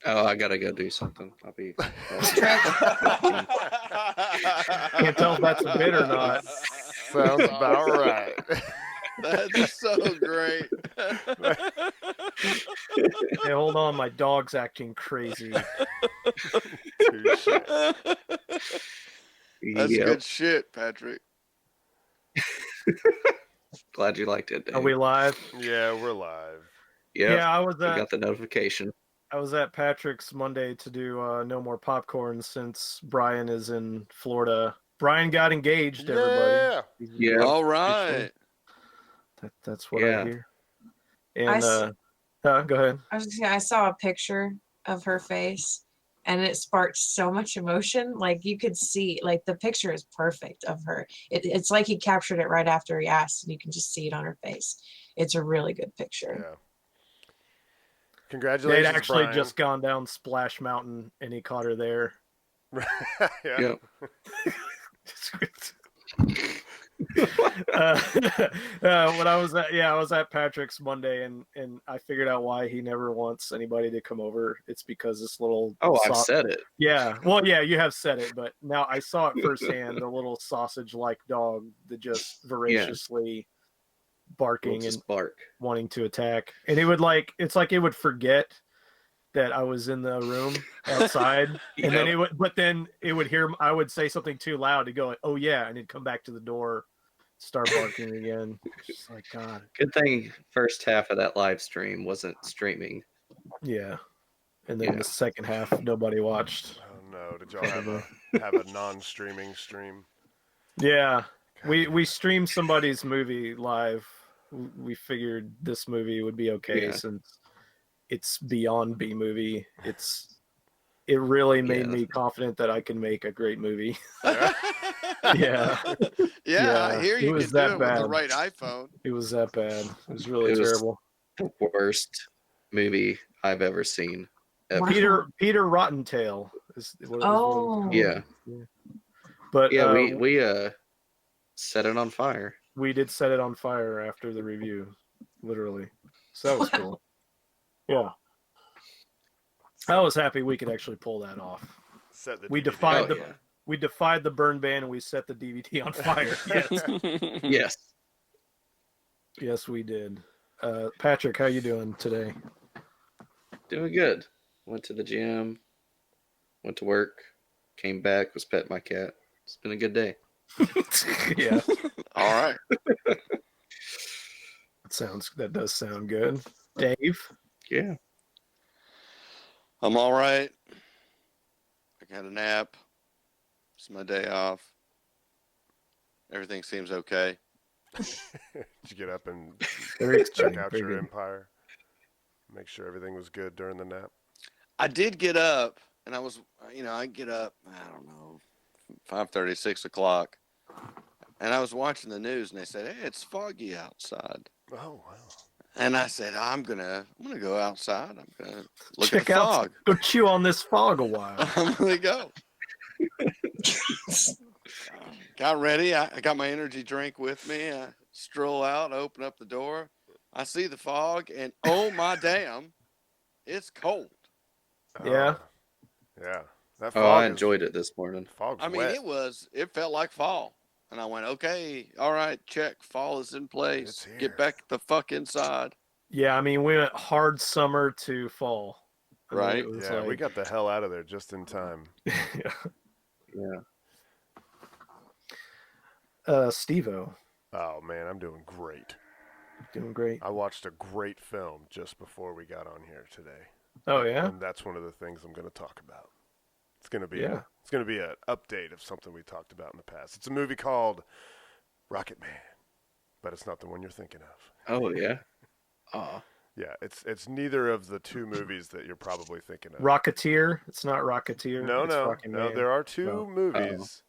Oh, I gotta go do something. I'll be. Can't tell if that's a bit or not. Sounds about right. That's so great. Hey, hold on, my dog's acting crazy. Touche. That's good shit, Patrick. Glad you liked it, Dave. Are we live? Yeah, we're live. Yep. Yeah, I got the notification. I was at Patrick's Monday to do No More Popcorn since Brian is in Florida. Brian got engaged, everybody. Yeah. All right. That's what I hear. And go ahead. I saw a picture of her face, and it sparked so much emotion. Like you could see, like the picture is perfect of her. It's like he captured it right after he asked, and you can just see it on her face. It's a really good picture. Yeah. Congratulations, They'd actually Brian. just gone down Splash Mountain, and he caught her there. Yeah. When I was at Patrick's Monday, and I figured out why he never wants anybody to come over. It's because this little I've said it. Yeah, well, yeah, you have said it, but now I saw it firsthand. The little sausage-like dog that just voraciously barking and wanting to attack, and it would it's like it would forget that I was in the room outside, and then it would hear I would say something too loud to go, oh yeah, and it'd come back to the door, start barking again. Just like, God. Good thing first half of that live stream wasn't streaming. Yeah, and then the second half nobody watched. Oh no! Did y'all have a non-streaming stream? Yeah, we streamed somebody's movie live. We figured this movie would be okay since it's beyond B movie. It really made me confident that I can make a great movie. Yeah, I hear you can do it with the right iPhone. It was that bad. It was really terrible. The worst movie I've ever seen. Ever. Peter Rottentail is what it was. Yeah. But we set it on fire. We did set it on fire after the review, literally. So that was cool. Yeah. I was happy we could actually pull that off. We defied the burn ban, and we set the DVD on fire. Yes. Yes, we did. Patrick, how you doing today? Doing good. Went to the gym, went to work, came back, was petting my cat. It's been a good day. Yeah. All right. That does sound good. Dave? Yeah. I'm all right. I got a nap. It's my day off. Everything seems okay. Did you get up and check out your empire? Make sure everything was good during the nap? I did get up, and I was, I get up, I don't know, 5:30, 6 o'clock. And I was watching the news, and they said, hey, it's foggy outside. Oh, wow. And I said, I'm gonna go outside. I'm gonna look at the fog. Go chew on this fog a while. I'm gonna go. Got ready. I got my energy drink with me. I stroll out, open up the door. I see the fog, and oh my damn, it's cold. Yeah. Yeah. That fog I enjoyed it this morning. Fog's I mean, wet. it felt like fall. And I went, okay, all right, check. Fall is in place. Get back the fuck inside. Yeah, I mean, we went hard summer to fall. Right? We got the hell out of there just in time. Steve-O. Oh, man, I'm doing great. Doing great. I watched a great film just before we got on here today. Oh, yeah? And that's one of the things I'm going to talk about. It's going to be an update of something we talked about in the past. It's a movie called Rocketman, but it's not the one you're thinking of. Oh yeah. Yeah, it's neither of the two movies that you're probably thinking of. Rocketeer. It's not Rocketeer. No. There are two movies.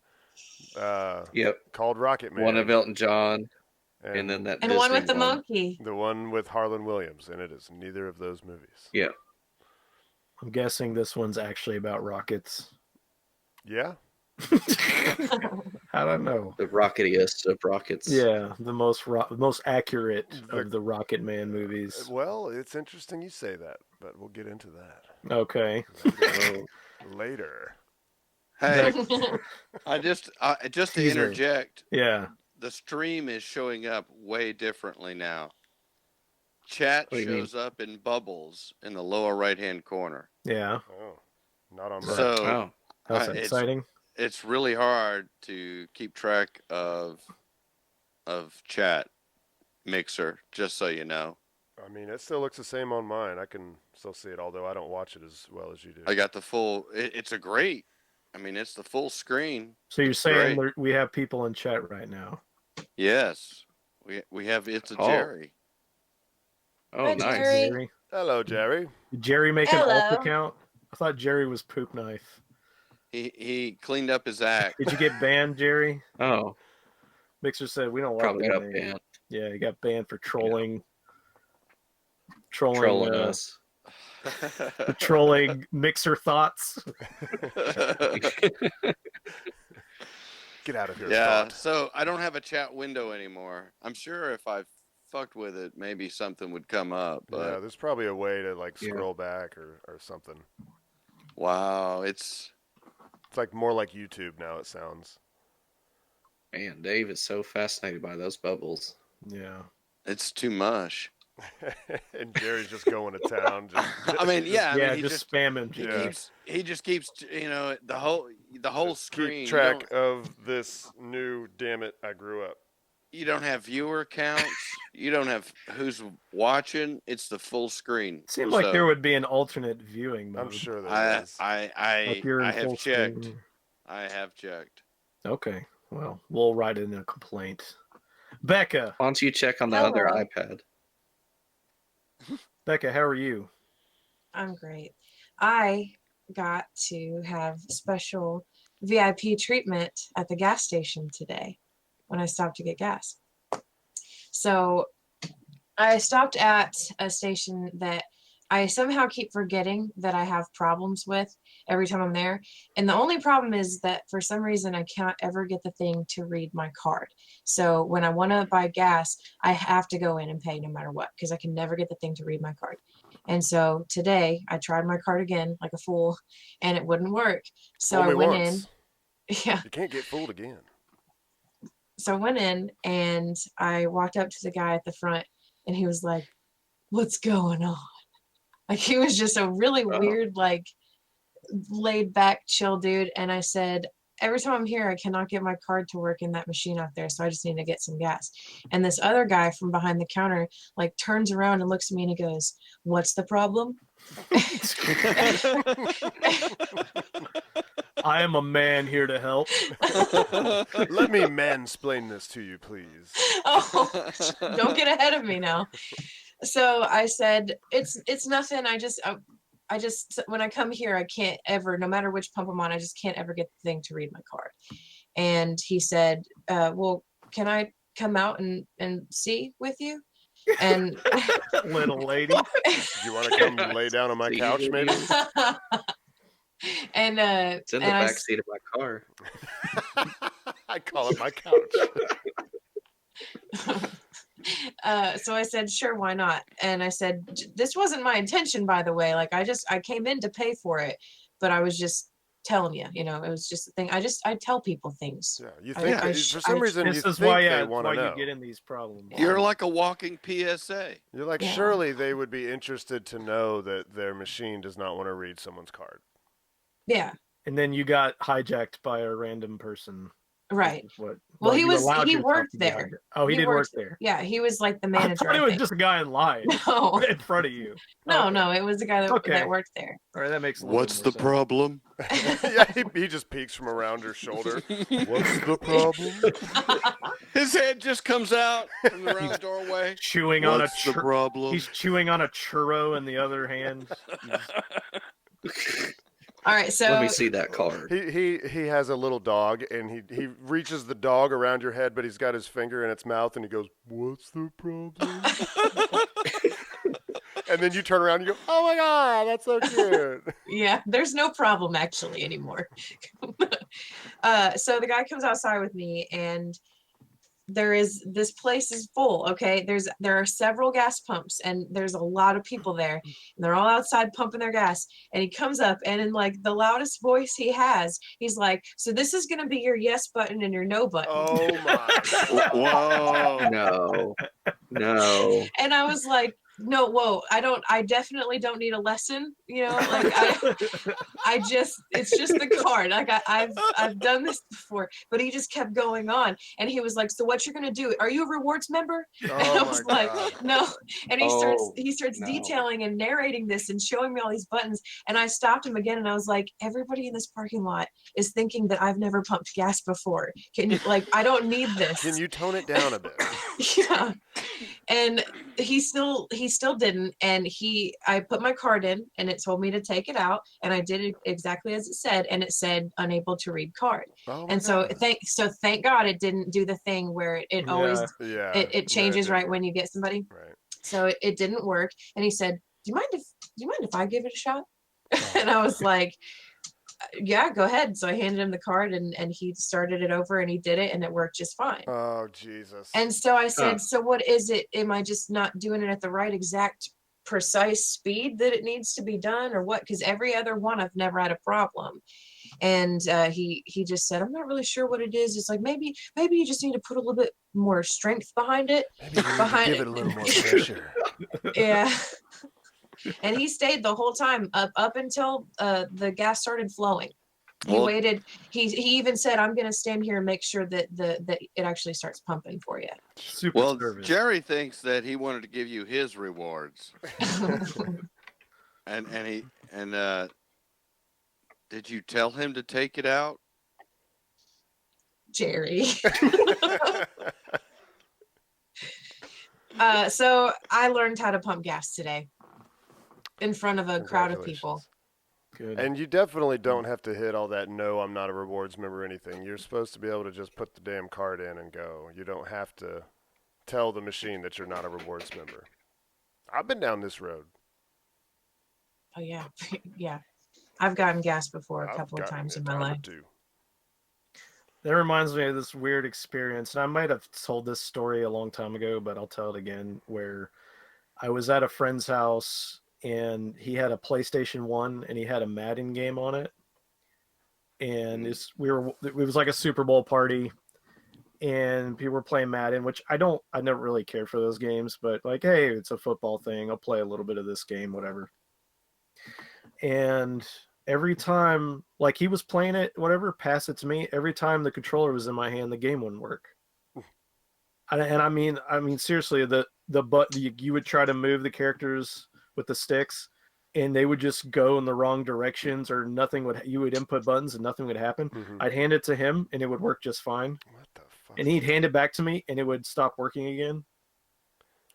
Called Rocketman. One of Elton John, and then that. And Disney one with the monkey. The one with Harlan Williams, and it is neither of those movies. Yeah. I'm guessing this one's actually about rockets. Yeah. I don't know. The rocketiest of rockets. Yeah, the most accurate of the Rocketman movies. Well, it's interesting you say that. but we'll get into that. Okay. Later. Hey, I just to Teaser. interject. Yeah. The stream is showing up way differently now. Chat shows up in bubbles in the lower right-hand corner. Yeah. Oh, not on mine. So that's exciting. It's really hard to keep track of chat Mixer, just so you know. I mean, it still looks the same on mine. I can still see it, although I don't watch it as well as you do. I got the full. It's a great. I mean, it's the full screen. So you're saying we have people in chat right now? Yes, we have. It's a Jerry. Oh, Hi, nice. Jerry. Hello, Jerry. Did Jerry make an alt account? I thought Jerry was Poop Knife. He cleaned up his act. Did you get banned, Jerry? Oh. Mixer said we don't like Probably got name. banned. Yeah, he got banned for trolling. Yeah. Trolling us. Trolling Mixer thoughts. Get out of here. Yeah, so I don't have a chat window anymore. I'm sure if I fucked with it, maybe something would come up. But yeah, there's probably a way to like scroll back or something. Wow, it's like more like YouTube now. It sounds. Man, Dave is so fascinated by those bubbles. Yeah, it's too much. And Jerry's just going to town. I mean, yeah, yeah, he just spamming. He just keeps, you know, the whole just screen. Keep track of this new. Damn it, I grew up. You don't have viewer counts. You don't have who's watching. It's the full screen. It seemed like there would be an alternate viewing mode. I'm sure there is. I have checked. I have checked. Okay, well, we'll write in a complaint. Bekah, why don't you check on the other iPad? Bekah, how are you? I'm great. I got to have special VIP treatment at the gas station today when I stopped to get gas. So I stopped at a station that I somehow keep forgetting that I have problems with every time I'm there. And the only problem is that for some reason I can't ever get the thing to read my card. So when I want to buy gas, I have to go in and pay no matter what, because I can never get the thing to read my card. And so today I tried my card again like a fool and it wouldn't work. So I went in. Yeah. You can't get fooled again. So I went in and I walked up to the guy at the front and he was like, "What's going on?" Like he was just a really weird, like laid back, chill dude. And I said, "Every time I'm here, I cannot get my card to work in that machine out there. So I just need to get some gas." And this other guy from behind the counter like turns around and looks at me and he goes, "What's the problem?" I am a man here to help. Let me mansplain this to you, please. Oh, don't get ahead of me now. So I said, it's nothing. I just when I come here, I can't ever, no matter which pump I'm on, I just can't ever get the thing to read my card. And he said, "Well, can I come out and see with you?" And little lady, you want to come lay down on my couch, maybe? And it's in the back seat of my car. I call it my couch. So I said, "Sure, why not?" And I said, "This wasn't my intention, by the way. Like I came in to pay for it, but I was just telling you, you know, it was just a thing. I tell people things." Yeah, you think for some reason this you is think why they want to know. you get in these problems. You're like a walking PSA. You're like, surely they would be interested to know that their machine does not want to read someone's card. Yeah. And then you got hijacked by a random person. Right. Well, he worked there. Oh, he did work there. Yeah, he was like the manager. I thought it was just a guy in line. No. In front of you. No, it was the guy that worked there. All right, that makes a What's the problem? Yeah, he just peeks from around her shoulder. What's the problem? His head just comes out from around the doorway. Chewing on the problem? He's chewing on a churro in the other hand. All right, so let me see that card. He has a little dog, and he reaches the dog around your head, but he's got his finger in its mouth, and he goes, "What's the problem?" And then you turn around and you go, "Oh my god, that's so cute." Yeah, there's no problem actually anymore. So the guy comes outside with me, and this place is full. Okay, there are several gas pumps, and there's a lot of people there, and they're all outside pumping their gas. And he comes up, and in like the loudest voice he has, he's like, so this is gonna be your yes button and your no button. Oh my Whoa. No. And I was like, no, whoa, I definitely don't need a lesson, like it's just the card. Like I've done this before. But he just kept going on, and he was like, so what you're gonna do, are you a rewards member? And I was like, no. And he starts detailing and narrating this and showing me all these buttons, and I stopped him again, and I was like, everybody in this parking lot is thinking that I've never pumped gas before. Can you, like, I don't need this. Can you tone it down a bit? Yeah. And he still didn't, and I put my card in, and it told me to take it out, and I did it exactly as it said, and it said unable to read card. And so thank God it didn't do the thing where it always it changes right when you get somebody. Right. So it didn't work, and he said, do you mind if I give it a shot? And I was like, yeah, go ahead. So I handed him the card, and he started it over, and he did it, and it worked just fine. Oh, Jesus. And so I said, so what is it? Am I just not doing it at the right exact precise speed that it needs to be done, or what? Because every other one I've never had a problem. And he just said, I'm not really sure what it is. It's like, maybe you just need to put a little bit more strength behind it. Maybe you need to give it a little more pressure. Yeah. And he stayed the whole time up until the gas started flowing. He waited. He even said, I'm going to stand here and make sure that it actually starts pumping for you. Super service. Jerry thinks that he wanted to give you his rewards. and did you tell him to take it out? Jerry. So I learned how to pump gas today in front of a crowd of people. Good. And you definitely don't have to hit all that, no, I'm not a rewards member or anything. You're supposed to be able to just put the damn card in and go. You don't have to tell the machine that you're not a rewards member. I've been down this road. Oh, yeah. Yeah. I've gotten gas before a couple of times in my life. That reminds me of this weird experience. And I might have told this story a long time ago, but I'll tell it again, where I was at a friend's house, and he had a PlayStation 1, and he had a Madden game on it. And it was like a Super Bowl party, and people were playing Madden, which I never really cared for those games, but like, hey, it's a football thing. I'll play a little bit of this game, whatever. And every time, like, he was playing it, whatever, pass it to me. Every time the controller was in my hand, the game wouldn't work. And I mean, seriously, you would try to move the characters with the sticks, and they would just go in the wrong directions, or you would input buttons and nothing would happen. Mm-hmm. I'd hand it to him, and it would work just fine. What the fuck? And he'd hand it back to me, and it would stop working again.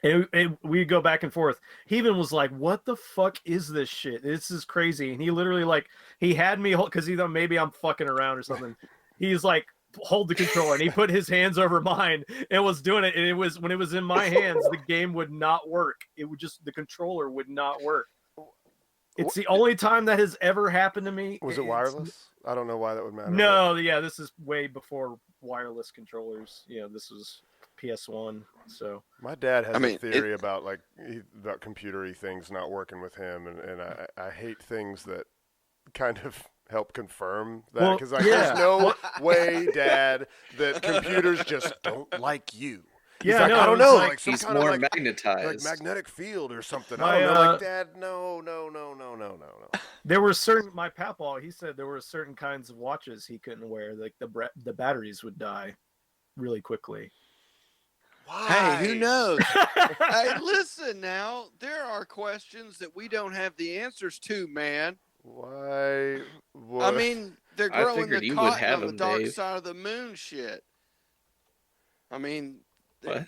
And we'd go back and forth. He even was like, what the fuck is this shit? This is crazy. And he literally, like, he had me hold, because he thought maybe I'm fucking around or something. He's like, hold the controller, and he put his hands over mine and was doing it. And it was, when it was in my hands, the game would not work. It would just, the controller would not work. It's the only time that has ever happened to me. Was it wireless? I don't know why that would matter. No, yeah, this is way before wireless controllers. You know, this was PS1. So my dad has a theory about computery things not working with him, and I hate things that kind of help confirm that, because there's no way, Dad, that computers just don't like you. He's like, I don't know, like some he's kind more of magnetized, like magnetic field or something. I don't know, like, Dad, no. There were my papaw, he said there were certain kinds of watches he couldn't wear, like the batteries would die really quickly. Why? Hey, who knows? Hey, listen now. There are questions that we don't have the answers to, man. Why? What? I mean, they're growing the cotton on the dark side of the moon shit. I mean, what?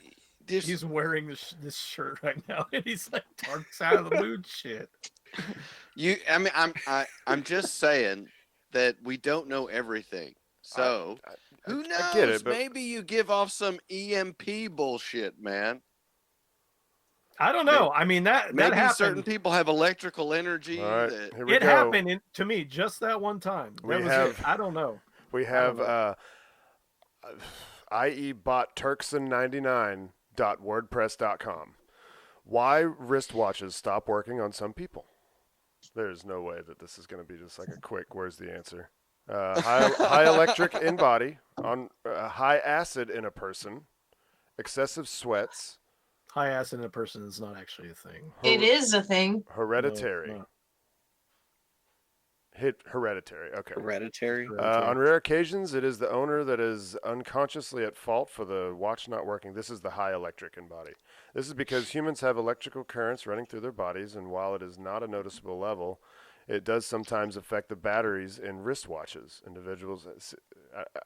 He's wearing this shirt right now, and he's like, dark side of the moon shit. I'm just saying that we don't know everything. So who knows? I get it, but maybe you give off some EMP bullshit, man. I don't know. I mean, that happened. Certain people have electrical energy. Right, it happened to me just that one time. I don't know. We have. iebotturkson99.wordpress.com. Why wristwatches stop working on some people? There's no way that this is going to be just like a quick, where's the answer? High electric in body, on high acid in a person, excessive sweats. High acid in a person is not actually a thing. It is a thing. Hereditary. No, Hereditary. Okay. Hereditary. On rare occasions, it is the owner that is unconsciously at fault for the watch not working. This is the high electric in body. This is because humans have electrical currents running through their bodies, and while it is not a noticeable level, it does sometimes affect the batteries in wristwatches. Individuals,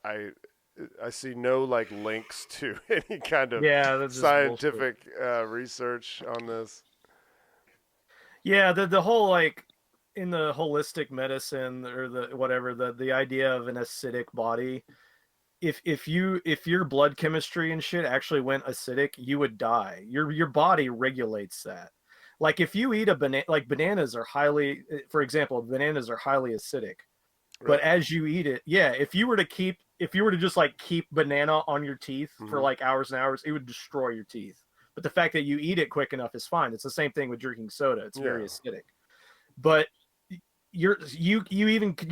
I see no like links to any kind of scientific research on this. Yeah, the whole like in the holistic medicine or the idea of an acidic body, if your blood chemistry and shit actually went acidic, you would die. Your body regulates that. Like if you eat a banana, like bananas are highly, for example, bananas are highly acidic. But as you eat it, if you were to just like keep banana on your teeth for like hours and hours, it would destroy your teeth. But the fact that you eat it quick enough is fine. It's the same thing with drinking soda. It's very acidic. But you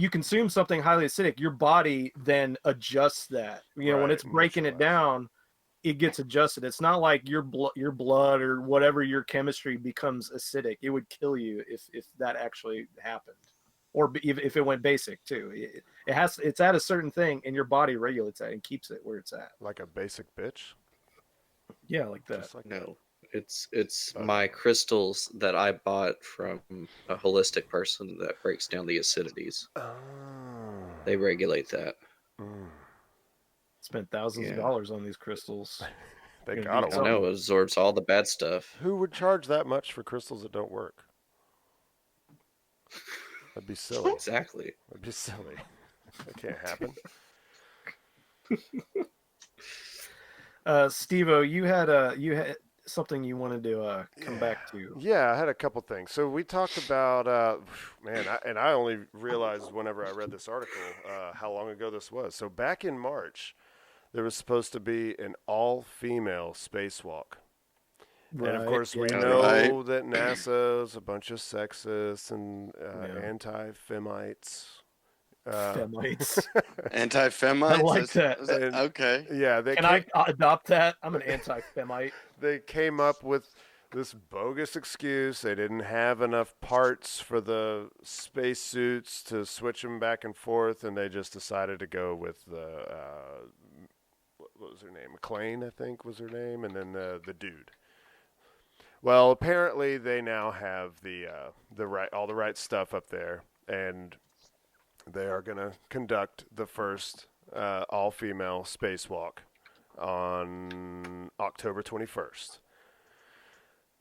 consume something highly acidic, your body then adjusts that. When it's breaking it down, it gets adjusted. It's not like your blood or whatever your chemistry becomes acidic. It would kill you if that actually happened, or if it went basic too. It's at a certain thing, and your body regulates that and keeps it where it's at. Like a basic bitch. Yeah, like that. Like no, it's my crystals that I bought from a holistic person that breaks down the acidities. They regulate that. Spent thousands of dollars on these crystals. They got I know, it absorbs all the bad stuff. Who would charge that much for crystals that don't work? That'd be silly. Exactly. That'd be silly. That can't happen. Steve-O, you had something you wanted to come back to. Yeah, I had a couple things. So we talked about, I only realized whenever I read this article how long ago this was. So back in March, there was supposed to be an all-female spacewalk. Right, and of course, we know that NASA's a bunch of sexists and anti-Femites. Anti-Femites? I like that. Okay. Yeah. Can I adopt that? I'm an anti-Femite. They came up with this bogus excuse. They didn't have enough parts for the spacesuits to switch them back and forth, and they just decided to go with the, what was her name? McLean, I think was her name, and then the dude. Well, apparently they now have all the right stuff up there, and they are going to conduct the first all-female spacewalk on October 21st.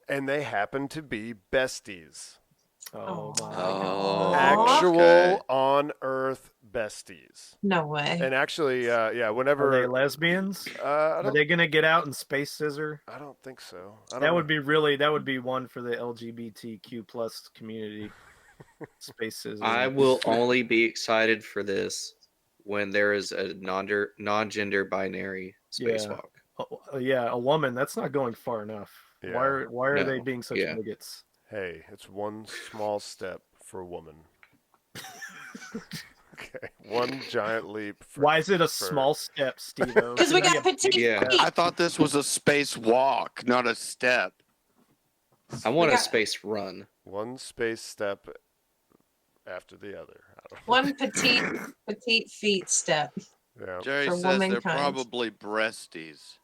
And they happen to be besties. Oh, my God. Actual on-Earth besties. No way. And actually, whenever... Are they lesbians? Are they going to get out and space scissor? I don't think so. That would be one for the LGBTQ plus community. Space scissor. I will only be excited for this when there is a non-gender binary spacewalk. A woman. That's not going far enough. Yeah. Why are they being such bigots? Hey, it's one small step for a woman. Okay, one giant leap. Why is it a small step, Steve-O? Because we got petite feet. I thought this was a spacewalk, not a step. I want a space run. One space step after the other. One petite feet step. Yeah. Jerry says they're probably breasties.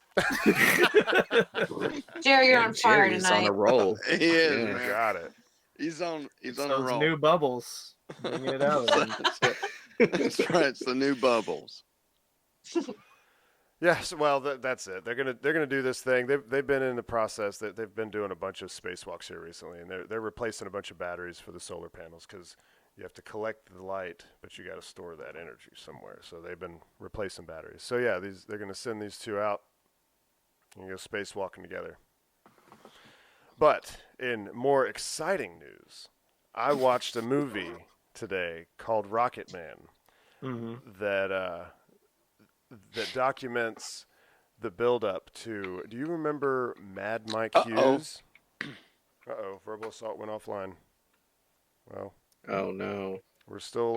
Jerry, you're on fire Jerry's tonight. on a roll. He is. Man. Got it. He's on a those roll. New bubbles. Bring it out. That's right. It's the new bubbles. Yes, well, that's it. They're gonna do this thing. They've been in the process. They've been doing a bunch of spacewalks here recently, and they're replacing a bunch of batteries for the solar panels because you have to collect the light, but you got to store that energy somewhere. So they've been replacing batteries. So yeah, they're gonna send these two out and go spacewalking together. But in more exciting news, I watched a movie today called Rocketman that documents the build up to. Do you remember Mad Mike Hughes? Verbal assault went offline. Well. Oh no. We're still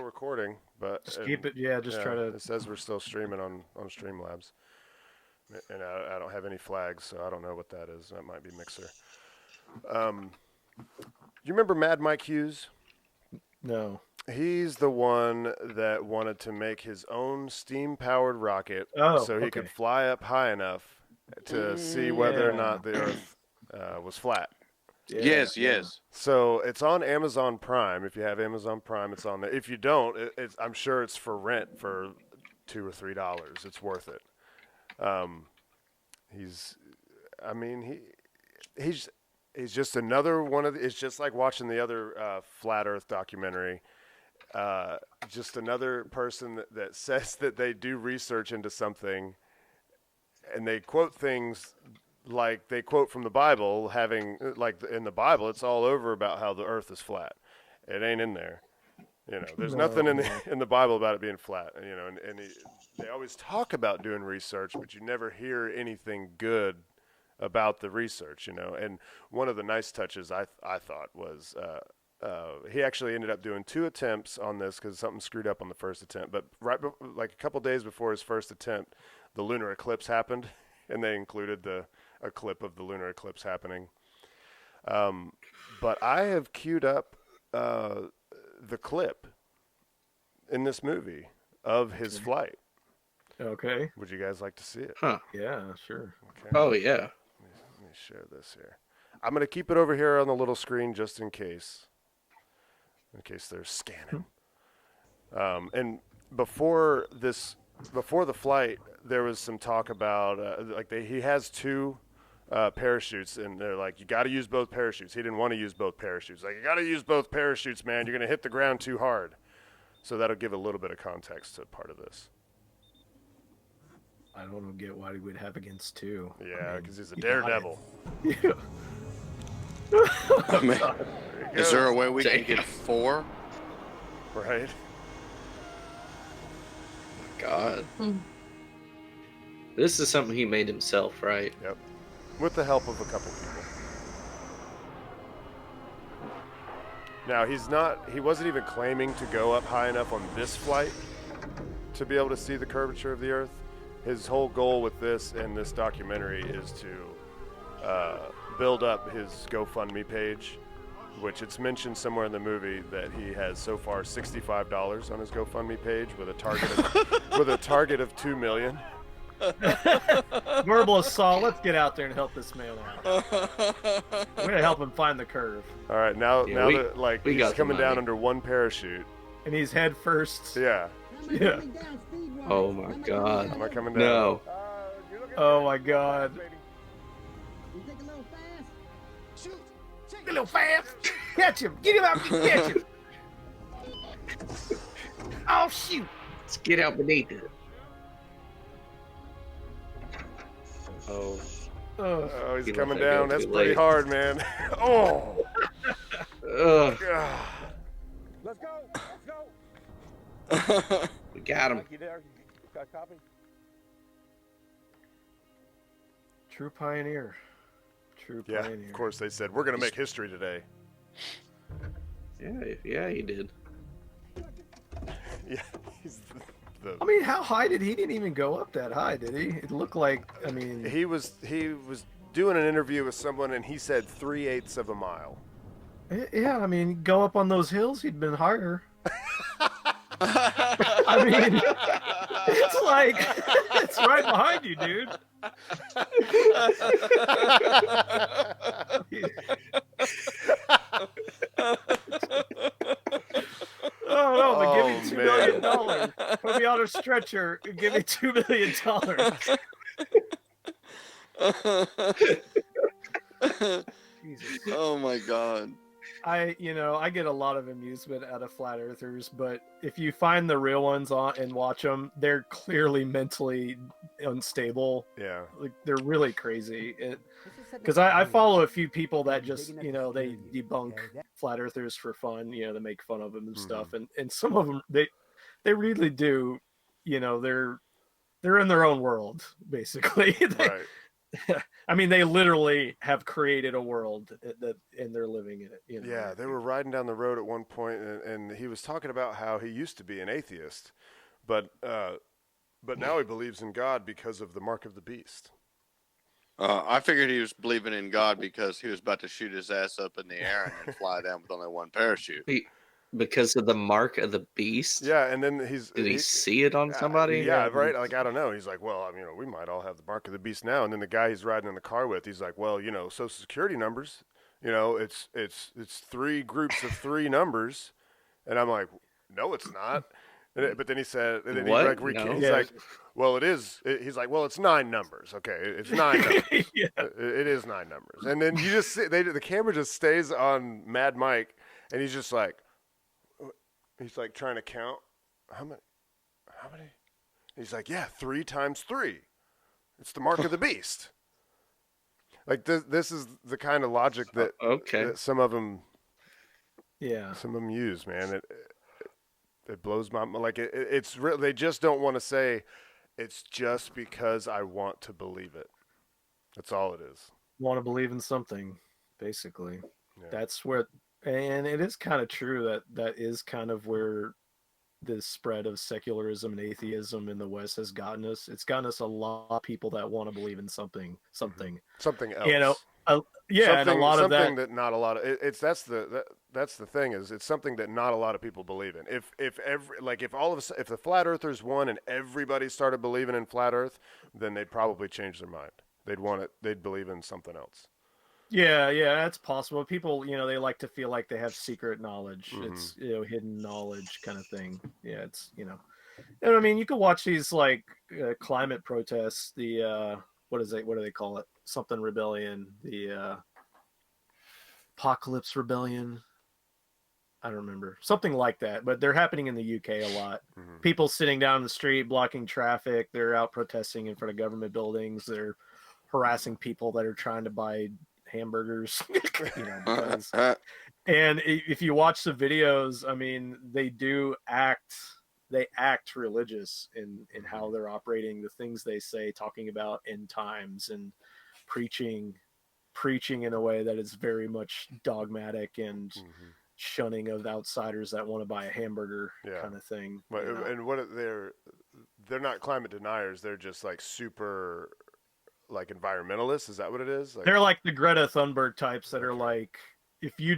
recording, but just keep it. Yeah, just try to. It says we're still streaming on Streamlabs, and I don't have any flags, so I don't know what that is. That might be Mixer. You remember Mad Mike Hughes? No. He's the one that wanted to make his own steam-powered rocket so he could fly up high enough to see whether or not the Earth was flat. Yeah, yes. So it's on Amazon Prime. If you have Amazon Prime, it's on there. If you don't, I'm sure it's for rent for $2 or $3. It's worth it. He's just another one of. It's just like watching the other Flat Earth documentary. Just another person that says that they do research into something, and they quote things. Like they quote from the Bible, in the Bible, it's all over about how the Earth is flat. It ain't in there, There's nothing in the Bible about it being flat, and they always talk about doing research, but you never hear anything good about the research, And one of the nice touches I thought was he actually ended up doing 2 attempts on this because something screwed up on the first attempt. But like a couple days before his first attempt, the lunar eclipse happened, and they included a clip of the lunar eclipse happening. But I have queued up the clip in this movie of his flight. Okay. Would you guys like to see it? Huh. Yeah, sure. Okay. Oh, yeah. Let me share this here. I'm going to keep it over here on the little screen just in case they're scanning. And before the flight, there was some talk about he has 2 parachutes, and they're like, you got to use both parachutes. He didn't want to use both parachutes. Like, you got to use both parachutes, man. You're going to hit the ground too hard. So that'll give a little bit of context to part of this. I don't get why he would have against 2. Yeah, because he's a daredevil. Yeah. I mean, is there a way we can get 4? Right. God. This is something he made himself, right? Yep. With the help of a couple people. Now, he wasn't even claiming to go up high enough on this flight to be able to see the curvature of the Earth. His whole goal with this and this documentary is to build up his GoFundMe page, which it's mentioned somewhere in the movie that he has so far $65 on his GoFundMe page with a target of 2 million. Verbal assault. Let's get out there and help this man out. We're gonna help him find the curve. All right, now that he's coming down under 1 parachute, and he's head first. Yeah. Yeah. Oh my God. Am I coming down? No. Oh my God. A little fast. Catch him. Get him out. Catch him. Oh shoot. Let's get out beneath it. Oh. Oh, he's coming down. That's pretty hard, man. Oh. Ugh. Let's go. We got him. Got a copy? True pioneer. Yeah, of course they said, we're going to make history today. Yeah, he did. Yeah, I mean, how high did he didn't even go up that high, did he? It looked like, I mean... He was doing an interview with someone, and he said 3/8 of a mile. Yeah, I mean, go up on those hills, he'd been higher. I mean, it's like, it's right behind you, dude. Oh no, but give me $2 million. Put me on a stretcher and give me $2 million. Jesus. Oh my God. I get a lot of amusement out of flat earthers, but if you find the real ones on and watch them, they're clearly mentally unstable. Yeah, like they're really crazy. Because I follow a few people that just they debunk flat earthers for fun. They make fun of them and stuff, and some of them they really do. They're they're in their own world, basically. Right. I mean, they literally have created a world and they're living in it. You know? Yeah, they were riding down the road at one point, and he was talking about how he used to be an atheist, but now he believes in God because of the mark of the beast. I figured he was believing in God because he was about to shoot his ass up in the air and then fly down with only one parachute. Because of the mark of the beast? Yeah, and then did he see it on somebody? Yeah, right. Like, I don't know. He's like, well, we might all have the mark of the beast now. And then the guy he's riding in the car with, he's like, well, Social Security numbers, it's 3 groups of 3 numbers. And I'm like, no, it's not. But then he said, and then what? He's like, well, it is. He's like, well, it's 9 numbers. Okay, it's 9 numbers. Yeah. It is 9 numbers. And then you just see, the camera just stays on Mad Mike, and he's just like, he's like trying to count how many. He's like, yeah, 3 times 3. It's the mark of the beast. Like this is the kind of logic that, that some of them use, man. It blows my mind. Like it's real. They just don't want to say it's just because I want to believe it. That's all it is. Want to believe in something, basically. Yeah. That's where, and it is kind of true that is kind of where the spread of secularism and atheism in the West has gotten us. It's gotten us a lot of people that want to believe in something else. Something and a lot of that not a lot of that's the thing is it's something that not a lot of people believe in. If the flat earthers won and everybody started believing in flat Earth, then they'd probably change their mind. They'd believe in something else. Yeah, that's possible. People, they like to feel like they have secret knowledge. Mm-hmm. It's, hidden knowledge kind of thing. Yeah, it's, and I mean, you could watch these like climate protests, the, what do they call it? Something rebellion, the apocalypse rebellion. I don't remember. Something like that, but they're happening in the UK a lot. Mm-hmm. People sitting down the street, blocking traffic. They're out protesting in front of government buildings. They're harassing people that are trying to buy hamburgers, and if you watch the videos, I mean, they act religious in how they're operating, the things they say, talking about end times and preaching in a way that is very much dogmatic and shunning of outsiders that want to buy a hamburger kind of thing. And what they're not climate deniers, they're just like super like environmentalists. Is that what it is? They're like the Greta Thunberg types that are like, if you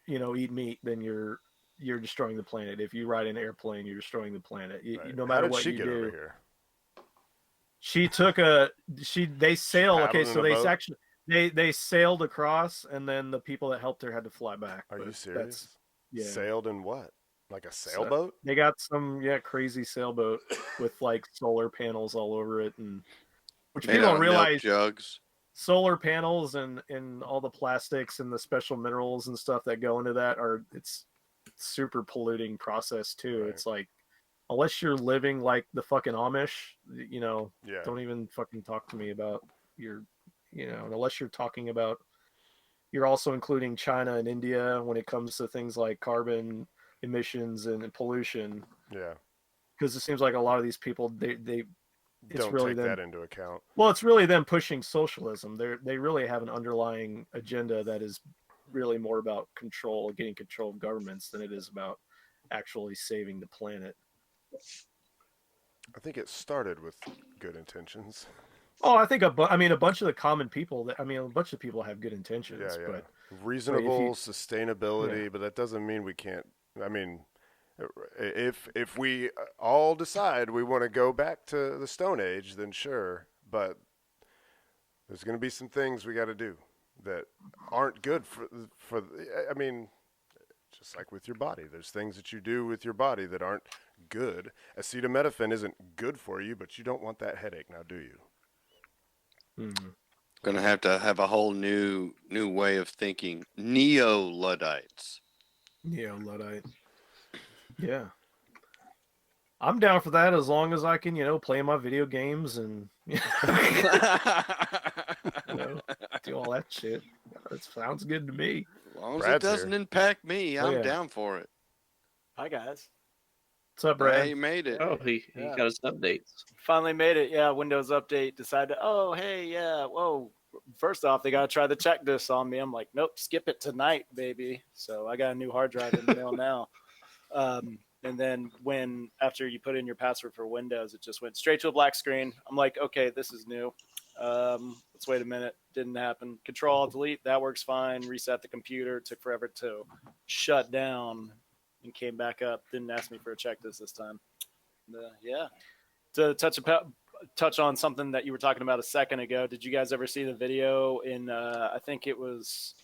eat meat, then you're destroying the planet. If you ride an airplane, you're destroying the planet. Right. No matter what you do. Over here? She took they sailed. Okay, so they sailed across, and then the people that helped her had to fly back. Are you serious? Sailed in what? Like a sailboat? So they got some crazy sailboat with like solar panels all over it, and which people don't realize jugs. Solar panels and all the plastics and the special minerals and stuff that go into that it's super polluting process too. Right. It's like, unless you're living like the fucking Amish, don't even fucking talk to me about unless you're talking about, you're also including China and India when it comes to things like carbon emissions and pollution. Yeah. Because it seems like a lot of these people, they don't really take that into account. Well, it's really them pushing socialism. They really have an underlying agenda that is really more about getting control of governments than it is about actually saving the planet. I think it started with good intentions. Oh, I think a bunch of the common people a bunch of people have good intentions. Yeah. But reasonable sustainability, but that doesn't mean we can't. I mean, if we all decide we want to go back to the Stone Age, then sure. But there's going to be some things we got to do that aren't good for. I mean, just like with your body, there's things that you do with your body that aren't good. Acetaminophen isn't good for you, but you don't want that headache now, do you? Mm-hmm. Going to have a whole new way of thinking. Neo-Luddites. Neo-Luddite. Yeah. I'm down for that as long as I can, play my video games and do all that shit. That sounds good to me. As long as it doesn't impact me, I'm down for it. Hi, guys. What's up, Brad? He made it. Oh, he got his updates. Finally made it. Yeah, Windows Update decided, oh, hey, yeah, whoa. First off, they got to try the check this on me. I'm like, nope, skip it tonight, baby. So I got a new hard drive in the mail now. And then after you put in your password for Windows, it just went straight to a black screen. I'm like, okay, this is new. Let's wait a minute. Didn't happen. Control, Delete, that works fine. Reset the computer. It took forever to shut down and came back up. Didn't ask me for a check this time. Yeah. To touch on something that you were talking about a second ago, did you guys ever see the video in, I think it was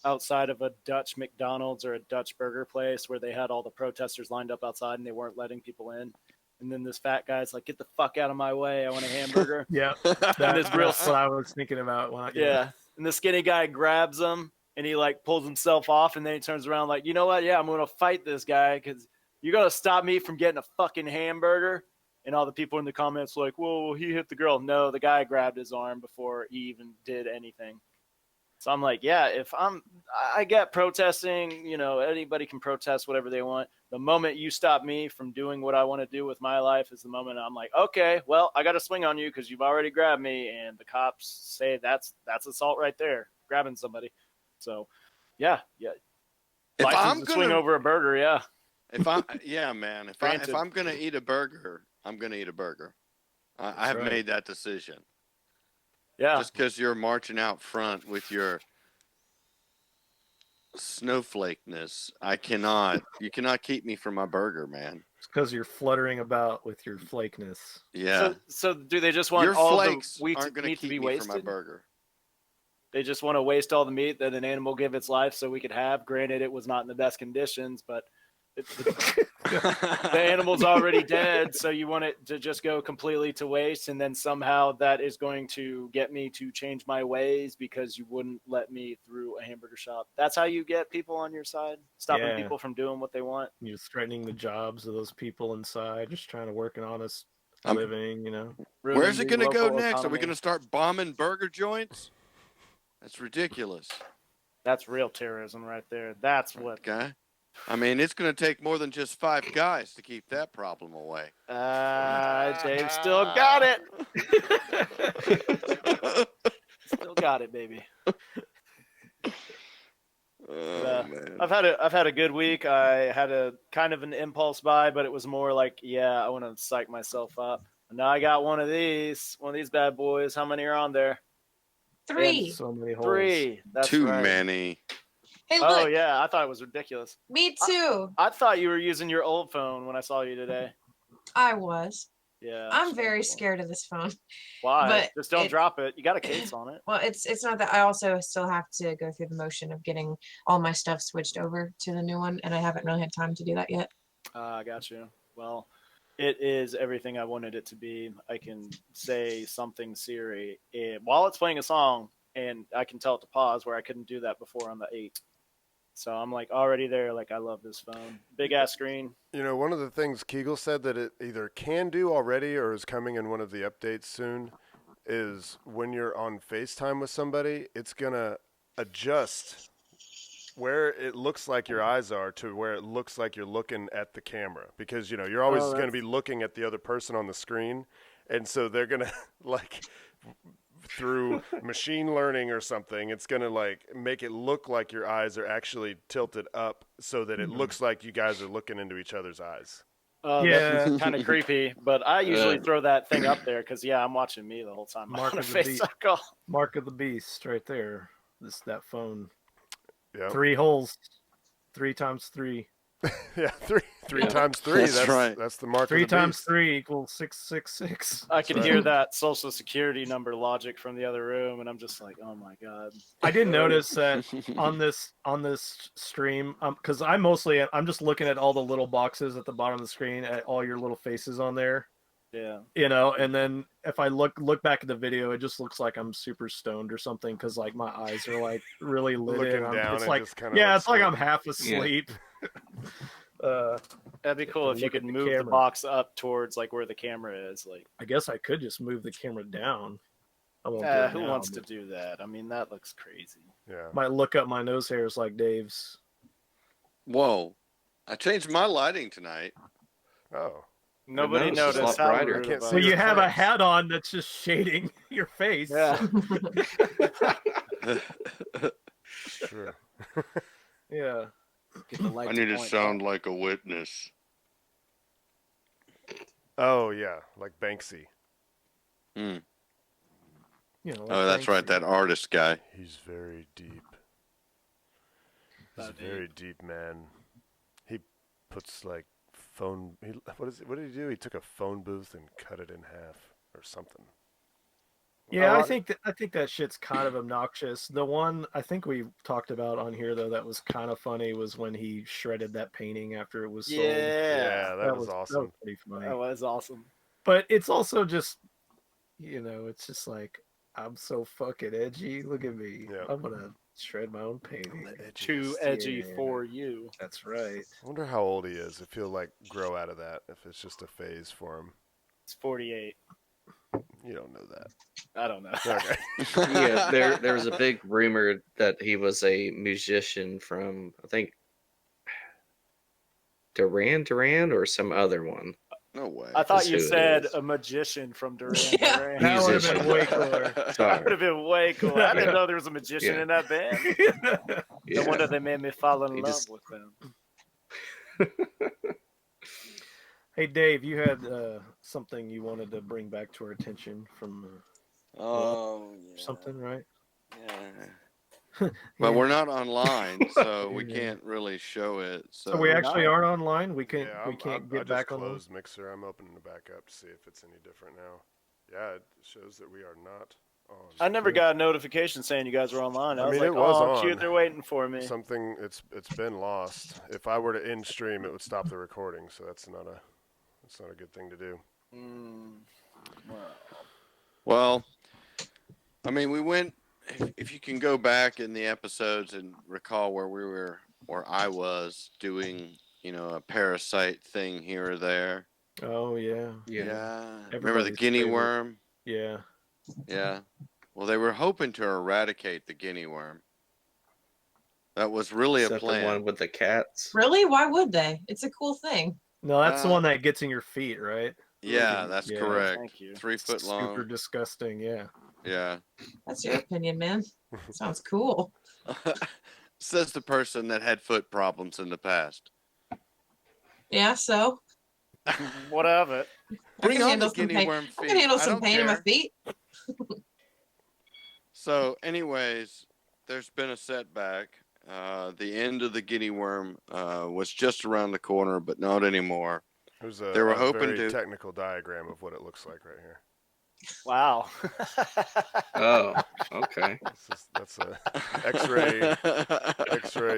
outside of a Dutch McDonald's or a Dutch burger place where they had all the protesters lined up outside and they weren't letting people in? And then this fat guy's like, get the fuck out of my way. I want a hamburger. Yeah. That's what I was thinking about. Yeah. And the skinny guy grabs him and he like pulls himself off and then he turns around like, you know what? Yeah, I'm going to fight this guy because you're going to stop me from getting a fucking hamburger. And all the people in the comments like, whoa, he hit the girl. No, the guy grabbed his arm before he even did anything. So I'm like, yeah, I get protesting, anybody can protest whatever they want. The moment you stop me from doing what I want to do with my life is the moment I'm like, okay, well, I got to swing on you because you've already grabbed me. And the cops say that's assault right there, grabbing somebody. So, yeah. If I'm going to swing over a burger, yeah. If I'm going to eat a burger, I'm going to eat a burger. I have made that decision. Yeah. Just because you're marching out front with your snowflakeness, you cannot keep me from my burger, man. It's because you're fluttering about with your flakeness. Yeah. So do they just want your all flakes the meat aren't going to be keep me wasted? from my burger. They just want to waste all the meat that an animal give its life so we could have. Granted, it was not in the best conditions, but the animal's already dead, so you want it to just go completely to waste, and then somehow that is going to get me to change my ways because you wouldn't let me through a hamburger shop. That's how you get people on your side, stopping people from doing what they want. You're just threatening the jobs of those people inside, just trying to work an honest living, Where's it going to go next? Are we going to start bombing burger joints? That's ridiculous. That's real terrorism right there. That's what. Okay. I mean, it's going to take more than just 5 guys to keep that problem away. Dave still got it. Still got it, baby. I've had a good week. I had a kind of an impulse buy, but it was more like, I want to psych myself up. And now I got one of these bad boys. How many are on there? 3. And so many holes. 3. That's Too right. many. Hey, look. Oh yeah, I thought it was ridiculous. Me too. I thought you were using your old phone when I saw you today. I was. Yeah. I'm very scared of this phone. Why? But just don't drop it. You got a case on it. Well, it's not that. I also still have to go through the motion of getting all my stuff switched over to the new one, and I haven't really had time to do that yet. I got you. Well, it is everything I wanted it to be. I can say something Siri while it's playing a song, and I can tell it to pause where I couldn't do that before on the 8. So I'm like already there. Like, I love this phone. Big ass screen. One of the things Kegel said that it either can do already or is coming in one of the updates soon is when you're on FaceTime with somebody, it's going to adjust where it looks like your eyes are to where it looks like you're looking at the camera. Because, you're always going to be looking at the other person on the screen. And so they're going to, through machine learning or something, it's going to make it look like your eyes are actually tilted up so that it looks like you guys are looking into each other's eyes. That's kind of creepy, but I usually throw that thing up there because I'm watching me the whole time. Mark of the beast right there. That phone. Yeah. 3 holes. 3 times 3. Yeah, three times 3. That's right. That's the mark. 3 of the times beast. 3 equals 666. I can hear that social security number logic from the other room, and I'm just like, oh my god. I did notice that on this stream, because I'm just looking at all the little boxes at the bottom of the screen at all your little faces on there. Yeah. And then if I look back at the video, it just looks like I'm super stoned or something because my eyes are really lit. Looking in. down, It's it's like I'm half asleep. Yeah. That'd be cool if you could move the box up towards where the camera is. I guess I could just move the camera down. I won't do it who now, wants to do that? I mean, that looks crazy. Yeah. Might look up my nose hairs like Dave's. Whoa. I changed my lighting tonight. Oh. Nobody noticed. It's a How lot brighter. rude I can't of see Well, us. you your have a face. hat on that's just shading your face. Yeah. It's true. Yeah. Get the I lights need to point sound up. like a witness. Oh yeah, like Banksy. Mm. You know, like Oh, that's right, Banksy. that artist guy. He's very deep. He's How a very deep man. He puts like what did he do? He took a phone booth and cut it in half or something. Yeah, Oh, I think that shit's kind of obnoxious. The one I think we talked about on here though that was kind of funny was when he shredded that painting after it was sold. Yeah. that was That awesome. was pretty funny. That was awesome. But it's also just, it's just like, I'm so fucking edgy. Look at me. Yeah. I'm gonna shred my own painting. Too edgy Yeah. for you. That's right. I wonder how old he is. If he'll like grow out of that. If it's just a phase for him. It's 48. You don't know that. I don't know. Okay. Yeah, there was a big rumor that he was a musician from, I think, Duran or some other one. No way. I thought That's you who it said is. a magician from Duran Yeah. Duran. That would have Musician. been way cooler. That Sorry. would have been way cool. I didn't know there was a magician Yeah. in that band. Yeah. No wonder they made me fall in He love just- with them. Hey Dave, you had something you wanted to bring back to our attention from Oh, yeah. something, right? Yeah. But we're not online, so we Yeah. can't really show it. So, So we actually not. aren't online. We can't Yeah, we can't I get just back on. closed Mixer. I'm opening it back up to see if it's any different now. Yeah, it shows that we are not on. I never got a notification saying you guys were online. I was mean, like, it was oh, on. cute, they're waiting for me. Something it's been lost. If I were to end stream, it would stop the recording. So that's not a good thing to do. well, I mean, we went. If you can go back in the episodes and recall where I was doing, a parasite thing here or there. Oh yeah. Yeah. Remember the Everybody's guinea favorite. worm? Yeah. Yeah. Well, they were hoping to eradicate the guinea worm. That was really Is a that plan. the one with the cats? Really? Why would they? It's a cool thing. No, that's the one that gets in your feet, right? Yeah, that's Yeah. correct. Thank you. 3 foot Super long. disgusting. Yeah. Yeah. That's your opinion, man. Sounds cool. Says the person that had foot problems in the past. Yeah, so What of it? Bring on the handle some guinea pain. worm I feet. can handle I some don't pain in my care. feet. So, anyways, there's been a setback. The end of the guinea worm was just around the corner, but not anymore. There's They were hoping very to- technical diagram of what it looks like right here. Wow. Oh, okay. That's a X-ray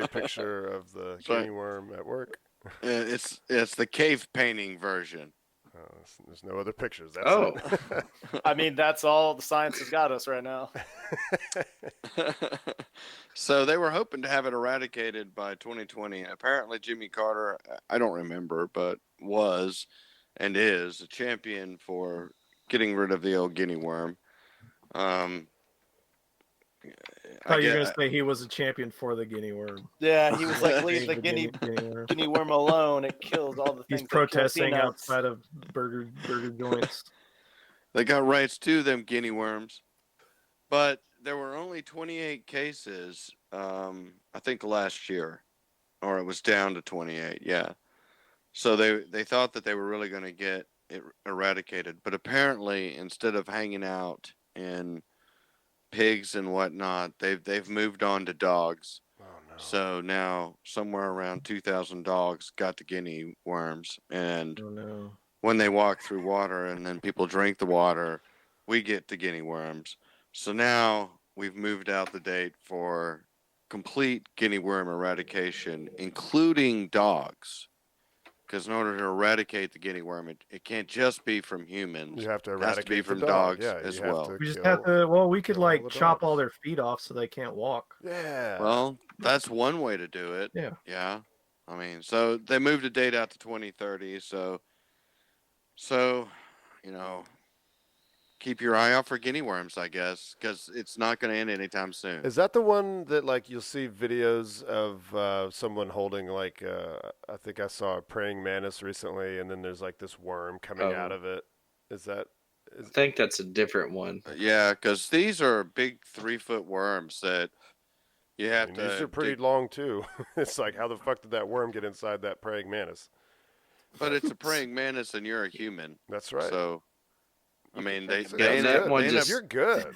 picture of the Sorry. guinea worm at work. It's the cave painting version. There's no other pictures. That's Oh. it. I mean, that's all the science has got us right now. So they were hoping to have it eradicated by 2020. Apparently, Jimmy Carter, I don't remember, but was and is a champion for getting rid of the old guinea worm. I thought you were gonna say he was a champion for the guinea worm. Yeah, he was like, leave Save the guinea worm alone. It kills all the things. He's that kill protesting peanuts. outside of burger joints. They got rights to them guinea worms, but there were only 28 cases. I think last year, or it was down to 28. Yeah, so they thought that they were really going to get it eradicated, but apparently instead of hanging out in pigs and whatnot, they've moved on to dogs. Oh no. So now somewhere around 2,000 dogs got the guinea worms, and Oh no. when they walk through water and then people drink the water, we get the guinea worms. So now we've moved out the date for complete guinea worm eradication, including dogs. Because in order to eradicate the guinea worm, it can't just be from humans. You have to It has to eradicate be the from dog. dogs Yeah, as you have well. to We just kill- have to. Well, we could kill all like the chop all dogs. their feet off so they can't walk. Yeah. Well, that's one way to do it. Yeah. Yeah. I mean, so they moved the date out to 2030. So, keep your eye out for guinea worms, I guess, because it's not going to end anytime soon. Is that the one that like you'll see videos of someone holding like I think I saw a praying mantis recently, and then there's like this worm coming out of it. Is that? I think that's a different one. Yeah, because these are big 3-foot worms that you have to. These are pretty long too. It's like, how the fuck did that worm get inside that praying mantis? But it's a praying mantis, and you're a human. That's right. So, I mean, they you're good.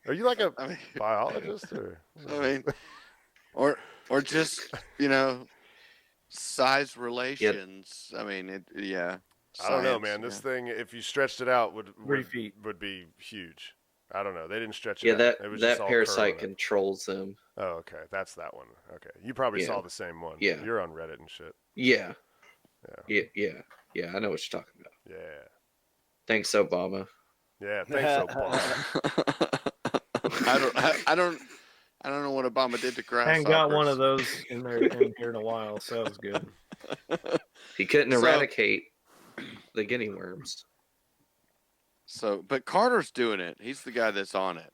Are you like a biologist or? I mean, or just size relations. Yep. I mean, I don't know, man. This thing, if you stretched it out, would be huge. I don't know. They didn't stretch it out. That parasite controls them. Oh, okay. That's that one. Okay. You probably saw the same one. Yeah. You're on Reddit and shit. Yeah. Yeah. I know what you're talking about. Yeah. Thanks, Obama. Yeah, thanks, Obama. I don't know what Obama did to grasshoppers. I haven't got one of those in here in a while, so that was good. He couldn't eradicate the guinea worms. So, but Carter's doing it. He's the guy that's on it.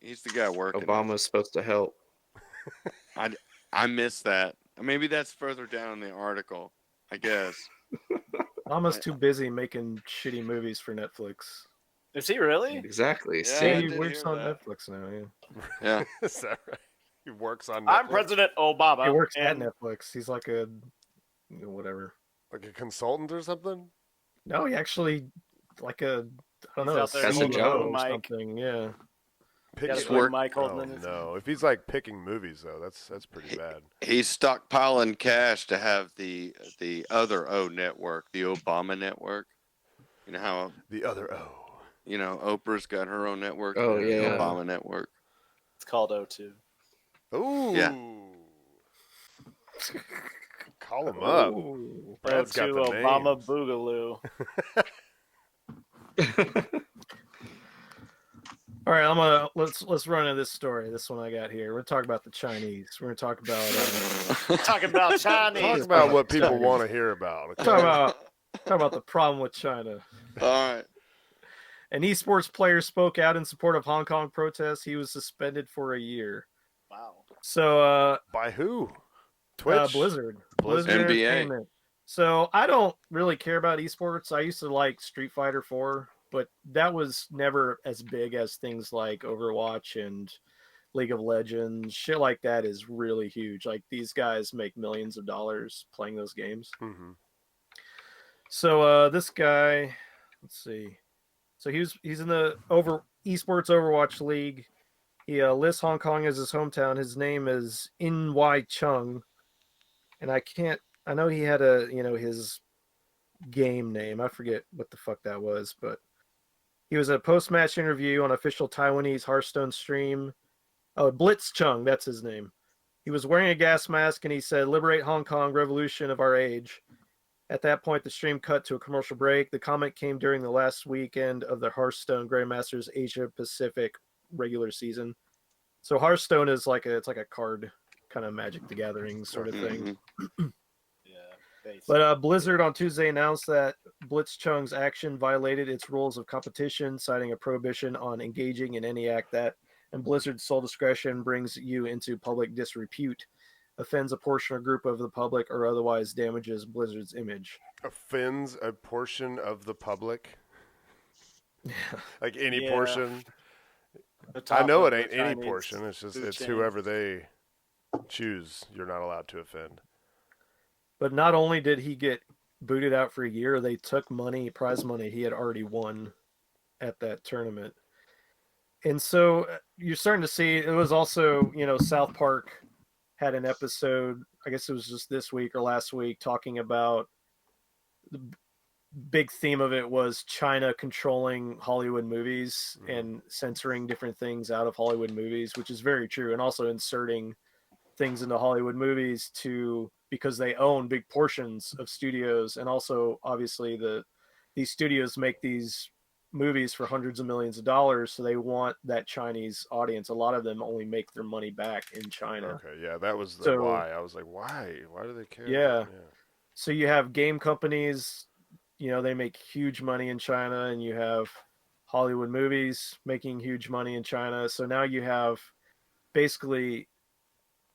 He's the guy working. Obama's supposed to help. I missed that. Maybe that's further down in the article, I guess. Obama's too busy making shitty movies for Netflix. Is he really? Exactly. Yeah, he works on Netflix now. Yeah. Is that right? He works on Netflix. I'm President Obama. He works at Netflix. He's like a whatever. Like a consultant or something? No, he actually like a I don't know. That's a job or something. Yeah. Mike no, if he's like picking movies though, that's pretty bad. He's stockpiling cash to have the other O network, the Obama network. You know how the other O. Oprah's got her own network. Oh yeah, the Obama network. It's called O2. Ooh. Yeah. Call him up. Brad's got the Obama names. Boogaloo. All right, let's run into this story. This one I got here. We're talking about the Chinese. We're gonna talk about talking about Chinese. Talk about what people want to hear about. Okay? Talk about the problem with China. All right. An esports player spoke out in support of Hong Kong protests. He was suspended for a year. Wow. So by who? Twitch? Blizzard NBA. Entertainment. So I don't really care about esports. I used to like Street Fighter 4, but that was never as big as things like Overwatch and League of Legends. Shit like that is really huge. Like these guys make millions of dollars playing those games. Mm-hmm. So this guy, let's see. So he's in the esports Overwatch League. He lists Hong Kong as his hometown. His name is In Wai Chung, and I know he had his game name. I forget what the fuck that was, but he was a post-match interview on official Taiwanese Hearthstone stream. Oh, Blitz Chung, that's his name. He was wearing a gas mask, and he said, "Liberate Hong Kong, revolution of our age." At that point, the stream cut to a commercial break. The comment came during the last weekend of the Hearthstone Grandmasters Asia Pacific regular season. So Hearthstone is it's like a card kind of Magic the Gathering sort of thing. Yeah. But Blizzard on Tuesday announced that Blitz Chung's action violated its rules of competition, citing a prohibition on engaging in any act that, in Blizzard's sole discretion, brings you into public disrepute, offends a portion or group of the public, or otherwise damages Blizzard's image. Offends a portion of the public? Yeah. Like any portion? I know it ain't any portion. It's whoever they choose you're not allowed to offend. But not only did he get booted out for a year, they took prize money he had already won at that tournament. And so you're starting to see, it was also, South Park had an episode, I guess it was just this week or last week, talking about the big theme of it was China controlling Hollywood movies and censoring different things out of Hollywood movies, which is very true. And also inserting things into Hollywood movies because they own big portions of studios. And also obviously these studios make these movies for hundreds of millions of dollars, so they want that Chinese audience. A lot of them only make their money back in China. Okay, yeah, that was the why. I was like, why do they care? Yeah. So you have game companies, they make huge money in China, and you have Hollywood movies, making huge money in China. So now you have basically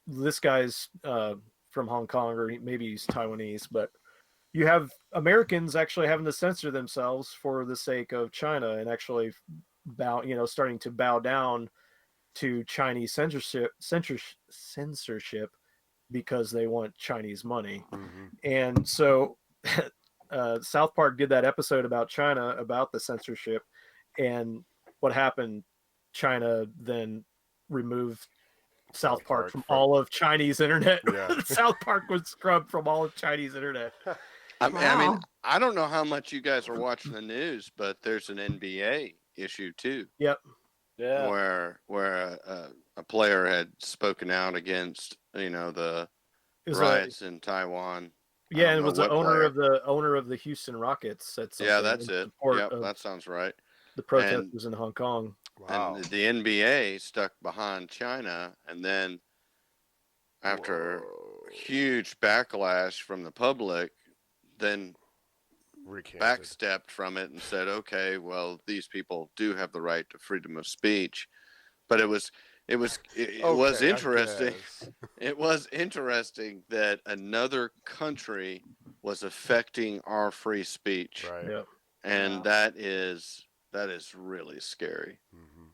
this guy's from Hong Kong, or maybe he's Taiwanese, but you have Americans actually having to censor themselves for the sake of China and actually starting to bow down to Chinese censorship because they want Chinese money. Mm-hmm. And so South Park did that episode about China, about the censorship, and what happened. China then removed South Park from all of Chinese internet. Yeah. South Park was scrubbed from all of Chinese internet. I mean, I don't know how much you guys are watching the news, but there's an NBA issue too. Yep. Yeah. Where a player had spoken out against the riots in Taiwan. Yeah, and it was the owner of the Houston Rockets said something. Yeah, that's it. Yeah, that sounds right. The protesters in Hong Kong. Wow. And the NBA stuck behind China, and then after huge backlash from the public, then backstepped from it and said, okay, well, these people do have the right to freedom of speech. But it was interesting. It was interesting that another country was affecting our free speech. Right. Yep. And that is really scary. Mm-hmm.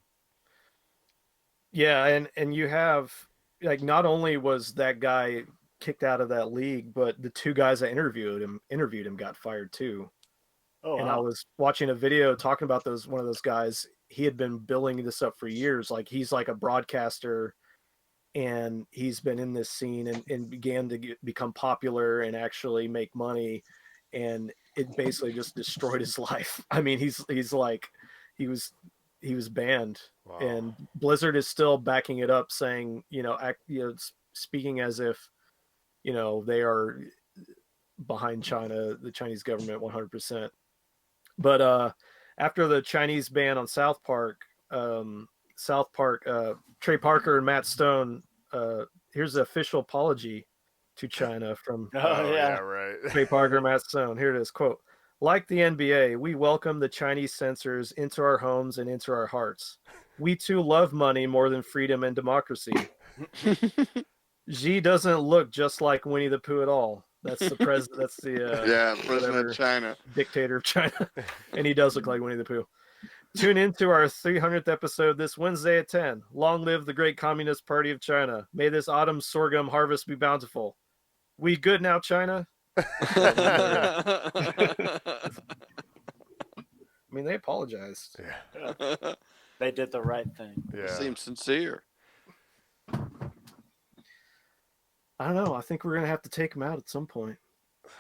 Yeah, and you have, like, not only was that guy kicked out of that league, but the two guys that interviewed him got fired too. Oh, and wow. I was watching a video talking about one of those guys. He had been building this up for years. Like, he's like a broadcaster, and he's been in this scene and began to become popular and actually make money. And it basically just destroyed his life. I mean, he was banned. Wow. And Blizzard is still backing it up, saying, speaking as if, they are behind China, the Chinese government, 100%. But after the Chinese ban on South Park, Trey Parker and Matt Stone, here's the official apology to China from right. Trey Parker and Matt Stone. Here it is, quote, "Like the NBA, we welcome the Chinese censors into our homes and into our hearts. We too love money more than freedom and democracy. Xi doesn't look just like Winnie the Pooh at all. That's the president. That's the president of China, dictator of China, and he does look like Winnie the Pooh. Tune into our 300th episode this Wednesday at 10. Long live the great Communist Party of China. May this autumn's sorghum harvest be bountiful. We good now, China?" I mean, they apologized. Yeah. They did the right thing. Yeah. Seems sincere. I don't know. I think we're gonna have to take them out at some point.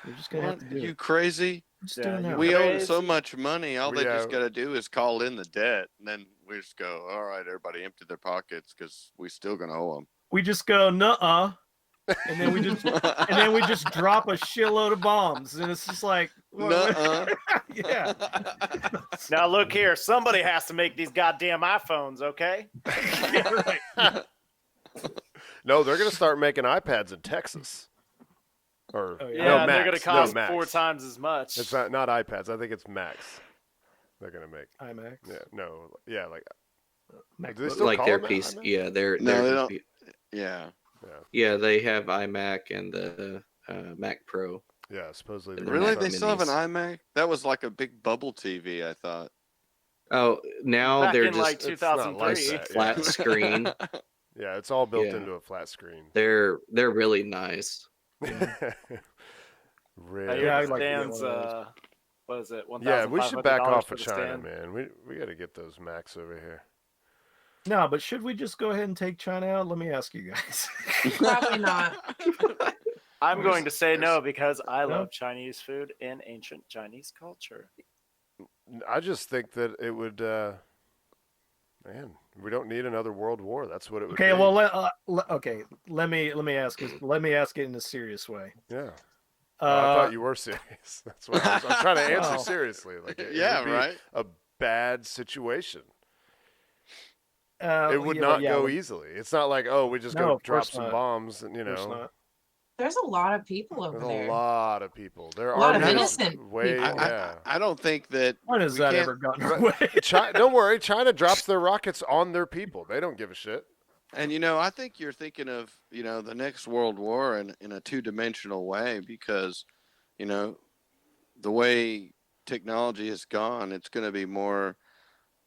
We're just gonna have to do You it. crazy? Just do it now. We own Crazy. so much money. All they just got to do is call in the debt, and then we just go, all right, everybody empty their pockets because we still going to owe them. We just go, nuh-uh. And then we just drop a shitload of bombs. And it's just like, nuh-uh. Yeah. Now look here, somebody has to make these goddamn iPhones, okay? Yeah, right. No, they're going to start making iPads in Texas. Or Yeah, no, Macs. they're going to cost Macs. 4 times as much. It's not iPads. I think it's Macs. They're going to make. iMacs. Yeah, no. Yeah, like. Mac Do they still Like call their them piece. iMacs? Yeah, No, they don't. Yeah. Yeah, they have iMac and the Mac Pro. Yeah, supposedly. They're Really? Mac They still have an Minis. iMac? That was like a big bubble TV, I thought. Oh, now Back they're in like just 2003. that. flat screen. Yeah, it's all built Yeah. into a flat screen. They're really nice. Really? Yeah, I I'd like to get stands, one of what is it? Yeah, we should back $1,500 off for of the China, stand? man. We got to get those Macs over here. No, but should we just go ahead and take China out? Let me ask you guys. Probably not. I'm going to say no because I No? love Chinese food and ancient Chinese culture. I just think that it would. Man, we don't need another world war. That's what it would. Okay, be. well, let me ask it. Let me ask it in a serious way. Yeah. I thought you Uh, were serious. That's why I'm trying to answer Oh. seriously. Like, it Yeah, would be right. A bad situation. It It would not go easily. It's not like, oh, we just No, go of drop course some not. bombs and Of course not. There's a lot of people over There's there. a lot of people. There A are lot of innocent people. I don't think that. When has that ever gotten away? Don't worry, China drops their rockets on their people. They don't give a shit. And I think you're thinking of the next world war in a two-dimensional way, because the way technology has gone, it's going to be more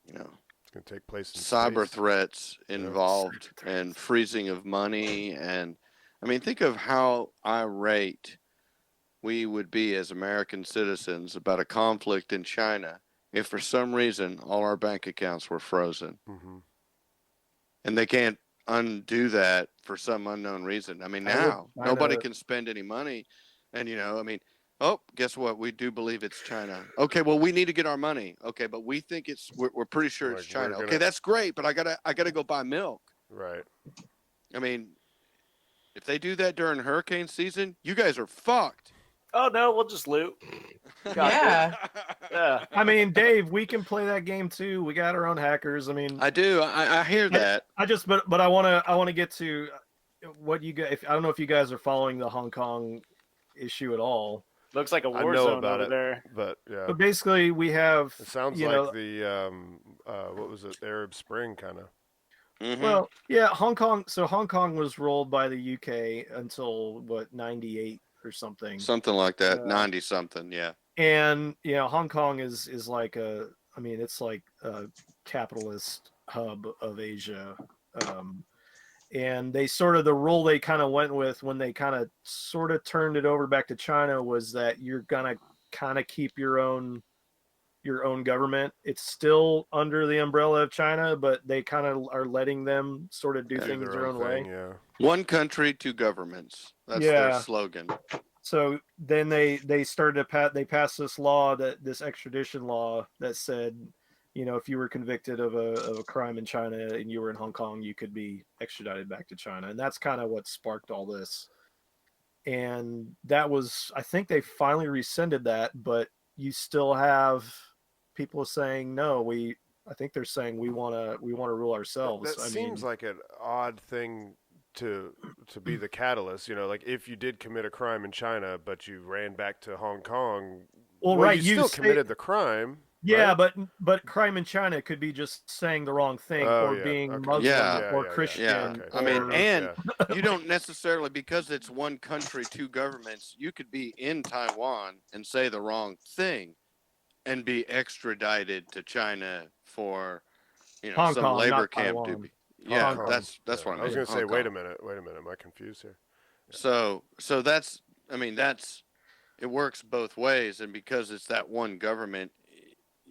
it's going to take place in cyber space. threats involved, and freezing of money. And I mean, think of how irate we would be as American citizens about a conflict in China if for some reason all our bank accounts were frozen. Mm-hmm. And they can't undo that for some unknown reason. I mean, now nobody can spend any money. And, I mean, oh, guess what? We do believe it's China. Okay, well, we need to get our money. Okay, but we think we're pretty sure it's China. Okay, that's great, but I gotta go buy milk. Right. I mean, if they do that during hurricane season, you guys are fucked. Oh no, we'll just loot. Yeah. Yeah. I mean, Dave, we can play that game too. We got our own hackers. I mean, I do. I hear that. But I want to get to what you guys. I don't know if you guys are following the Hong Kong issue at all. Looks like a war zone over there. But yeah. But basically, we have. It sounds like the what was it, Arab Spring kind of. Mm-hmm. Well, yeah, Hong Kong. So Hong Kong was ruled by the UK until what 98 or something. Something like that, 90 something, yeah. And Hong Kong is like it's like a capitalist hub of Asia. And they sort of, the rule they kind of went with when they kind of sort of turned it over back to China was that you're gonna kind of keep your own government. It's still under the umbrella of China, but they kind of are letting them sort of do things their own way. Yeah. One country, two governments. That's their slogan. So then they started to they passed this law, this extradition law that said, if you were convicted of a crime in China and you were in Hong Kong, you could be extradited back to China. And that's kind of what sparked all this. And that was, I think they finally rescinded that, but you still have people saying, no, I think they're saying we want to rule ourselves. That seems like an odd thing to be the catalyst, like if you did commit a crime in China, but you ran back to Hong Kong, you still committed the crime. Yeah, right? but crime in China could be just saying the wrong thing or being Muslim or Christian. Yeah. I mean, and you don't necessarily, because it's one country, two governments, you could be in Taiwan and say the wrong thing and be extradited to China for, Hong some Kong, labor camp duty. Yeah, that's what I mean. I was going to say, wait a minute. Am I confused here? Yeah. So that's, it works both ways. And because it's that one government,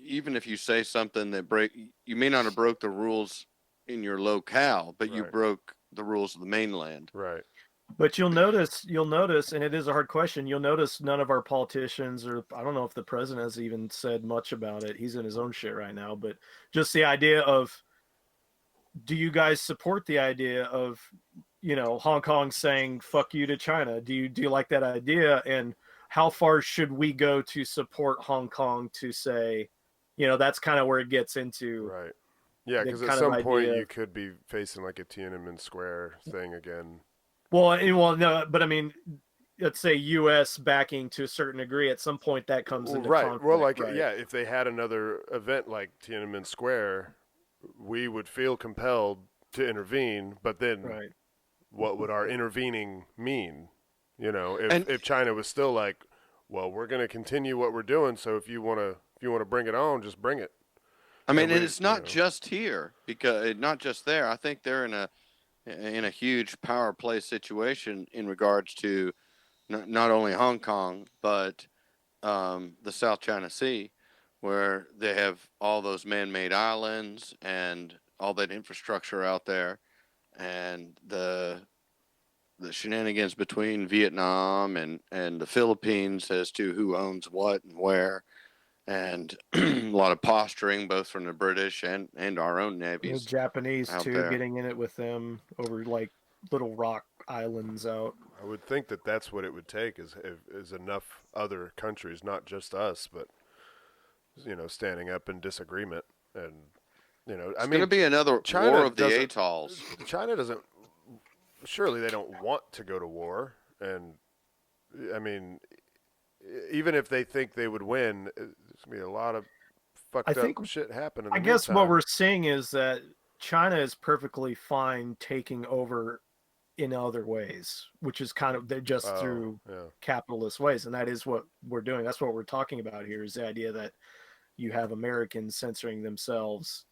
even if you say something that you may not have broke the rules in your locale, but you broke the rules of the mainland. Right. But you'll notice, and it is a hard question. You'll notice none of our politicians, or I don't know if the president has even said much about it. He's in his own shit right now, but just the idea of, do you guys support the idea of, Hong Kong saying "fuck you" to China? Do you like that idea? And how far should we go to support Hong Kong to say, that's kind of where it gets into. Right. Yeah, because at some point you could be facing like a Tiananmen Square thing again. Well, no, but I mean, let's say U.S. backing to a certain degree. At some point, that comes into conflict. Well, if they had another event like Tiananmen Square, we would feel compelled to intervene. But then, what would our intervening mean? If China was still like, well, we're going to continue what we're doing. So if you want to bring it on, just bring it. I mean, and it's not just here, because not just there. I think they're in a huge power play situation in regards to not only Hong Kong, but the South China Sea, where they have all those man-made islands and all that infrastructure out there, and the shenanigans between Vietnam and the Philippines as to who owns what and where, and a lot of posturing both from the British and our own navies. The Japanese too, there. getting in it with them over like little rock islands out. I would think that that's what it would take is enough other countries, not just us, but standing up in disagreement. And it's going to be another war of the atolls. China doesn't. Surely they don't want to go to war. And I mean, even if they think they would win, there's gonna be a lot of fucked up shit happening. I guess what we're seeing is that China is perfectly fine taking over in other ways, which is kind of just through capitalist ways, and that is what we're doing. That's what we're talking about here, is the idea that you have Americans censoring themselves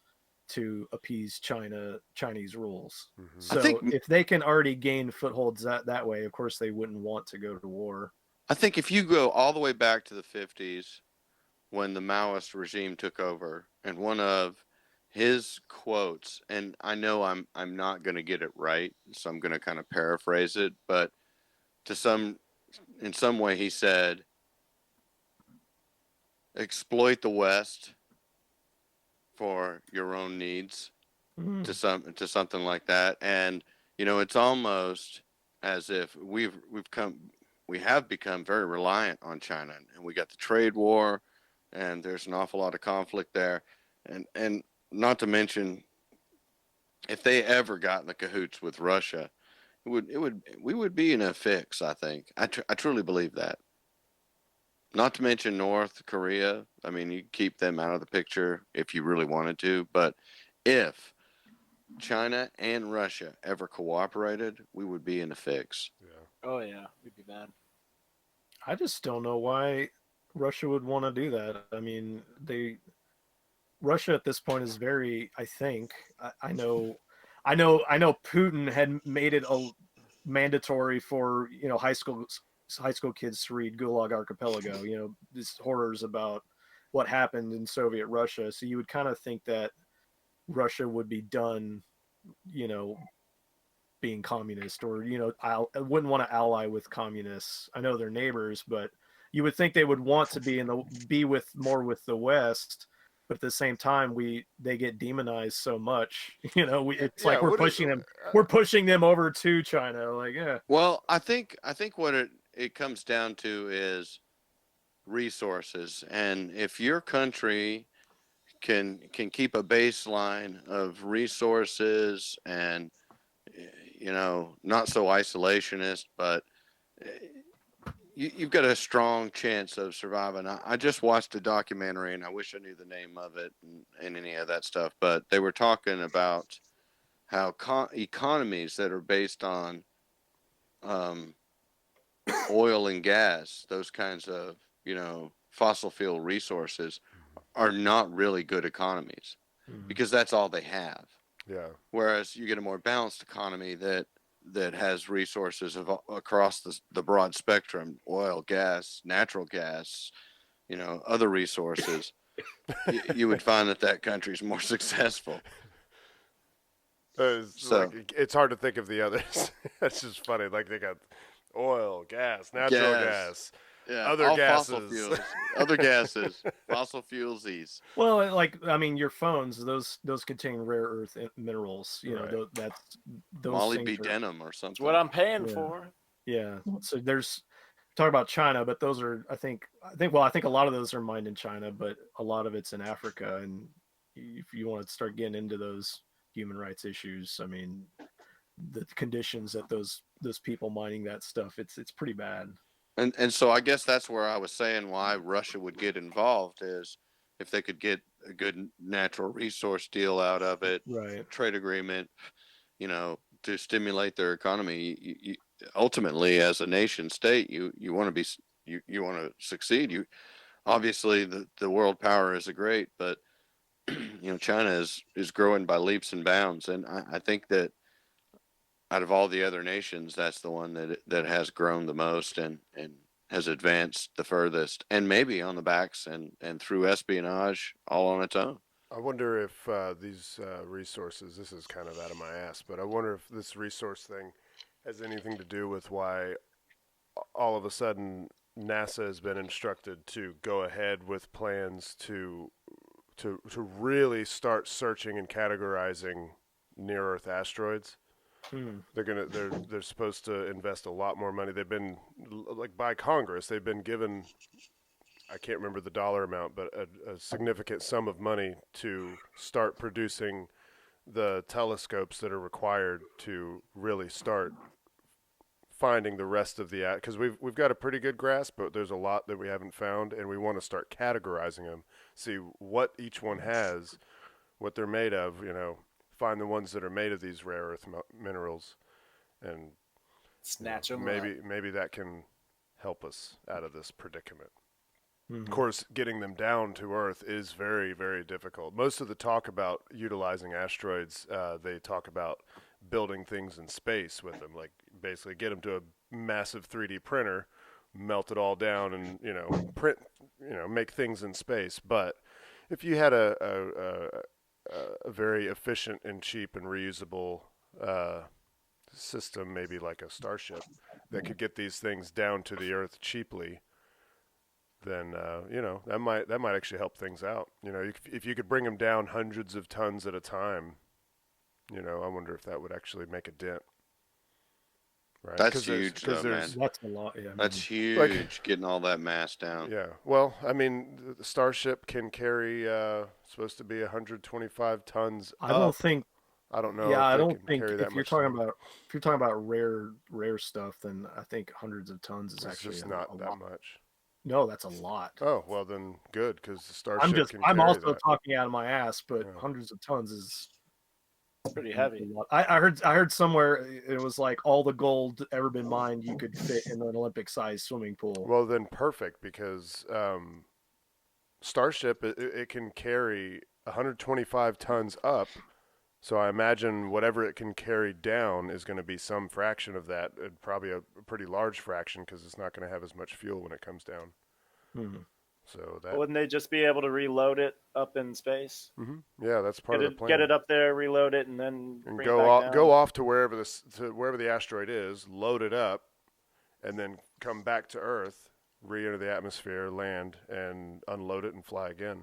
to appease Chinese rules. Mm-hmm. So if they can already gain footholds that way, of course they wouldn't want to go to war. I think if you go all the way back to the 50s when the Maoist regime took over, and one of his quotes, and I know I'm not going to get it right, so I'm going to kind of paraphrase it, but in some way he said, exploit the West for your own needs, to something like that. And it's almost as if we have become very reliant on China, and we got the trade war, and there's an awful lot of conflict there, and not to mention, if they ever got in the cahoots with Russia, we would be in a fix. I think I truly believe that. Not to mention North Korea. I mean, you keep them out of the picture if you really wanted to, but if China and Russia ever cooperated, we would be in a fix. Yeah. Oh yeah, we'd be bad. I just don't know why Russia would want to do that. I mean, Russia at this point is very, I think, I know Putin had made it mandatory for, high school kids to read Gulag Archipelago, these horrors about what happened in Soviet Russia. So you would kind of think that Russia would be done, being communist, or, I wouldn't want to ally with communists. I know they're neighbors, but you would think they would want to be more with the West. But at the same time, they get demonized so much, it's like we're pushing them over to China. Like, yeah. Well, I think what it comes down to is resources, and if your country can keep a baseline of resources and not so isolationist, but you've got a strong chance of surviving. I just watched a documentary, and I wish I knew the name of it and any of that stuff, but they were talking about how economies that are based on oil and gas, those kinds of, fossil fuel resources, are not really good economies, because that's all they have. Yeah. Whereas you get a more balanced economy that has resources across the broad spectrum: oil, gas, natural gas, other resources. You would find that country's more successful. It's hard to think of the others. That's just funny. Like, they got oil, gas, natural gas. Yeah, other gases. Fossil fuels, other gases, fossil fuelsies. Well, your phones, those contain rare earth minerals. Those molybdenum or something. That's what I'm paying for. Yeah. So talk about China, but those are, I think a lot of those are mined in China, but a lot of it's in Africa. And if you want to start getting into those human rights issues, I mean, the conditions that those people mining that stuff, it's pretty bad. And so I guess that's where I was saying why Russia would get involved, is if they could get a good natural resource deal out of it, right? Trade agreement, to stimulate their economy. You ultimately, as a nation state, you want to succeed. Obviously the world power is great, but China is growing by leaps and bounds, and I think that out of all the other nations, that's the one that has grown the most and has advanced the furthest, and maybe on the backs and through espionage, all on its own. I wonder if these resources, this is kind of out of my ass, but I wonder if this resource thing has anything to do with why all of a sudden NASA has been instructed to go ahead with plans to really start searching and categorizing near-Earth asteroids. They're supposed to invest a lot more money. They've been, like, by Congress, they've been given, I can't remember the dollar amount, but a significant sum of money to start producing the telescopes that are required to really start finding the rest of the because we've got a pretty good grasp, but there's a lot that we haven't found, and we want to start categorizing them, see what each one has, what they're made of. Find the ones that are made of these rare earth minerals, and snatch them. Maybe that can help us out of this predicament. Of course, getting them down to Earth is very, very difficult. Most of the talk about utilizing asteroids, they talk about building things in space with them, like basically get them to a massive 3D printer, melt it all down, and print, make things in space. But if you had a very efficient and cheap and reusable system, maybe like a starship, that could get these things down to the Earth cheaply, then that might actually help things out. If you could bring them down hundreds of tons at a time, I wonder if that would actually make a dent. Right? That's huge, though, man. That's a lot. Yeah, that's huge. Getting all that mass down. Yeah. Well, I mean, the Starship can carry supposed to be 125 tons. I don't think. I don't know. Yeah, I don't think if you're talking about rare stuff, then I think hundreds of tons is actually just not that much. No, that's a lot. Oh, well then good, because the Starship I'm also talking out of my ass, but hundreds of tons is pretty heavy. I heard somewhere it was like all the gold ever been mined you could fit in an Olympic-sized swimming pool. Well, then perfect, because Starship it can carry 125 tons up. So I imagine whatever it can carry down is going to be some fraction of that, and probably a pretty large fraction, because it's not going to have as much fuel when it comes down. Mm-hmm. So that wouldn't they just be able to reload it up in space? Mm-hmm. Yeah, that's part of the plan. Get it up there, reload it, and then bring go it back down. Go off to wherever the asteroid is, load it up, and then come back to Earth, re-enter the atmosphere, land, and unload it and fly again.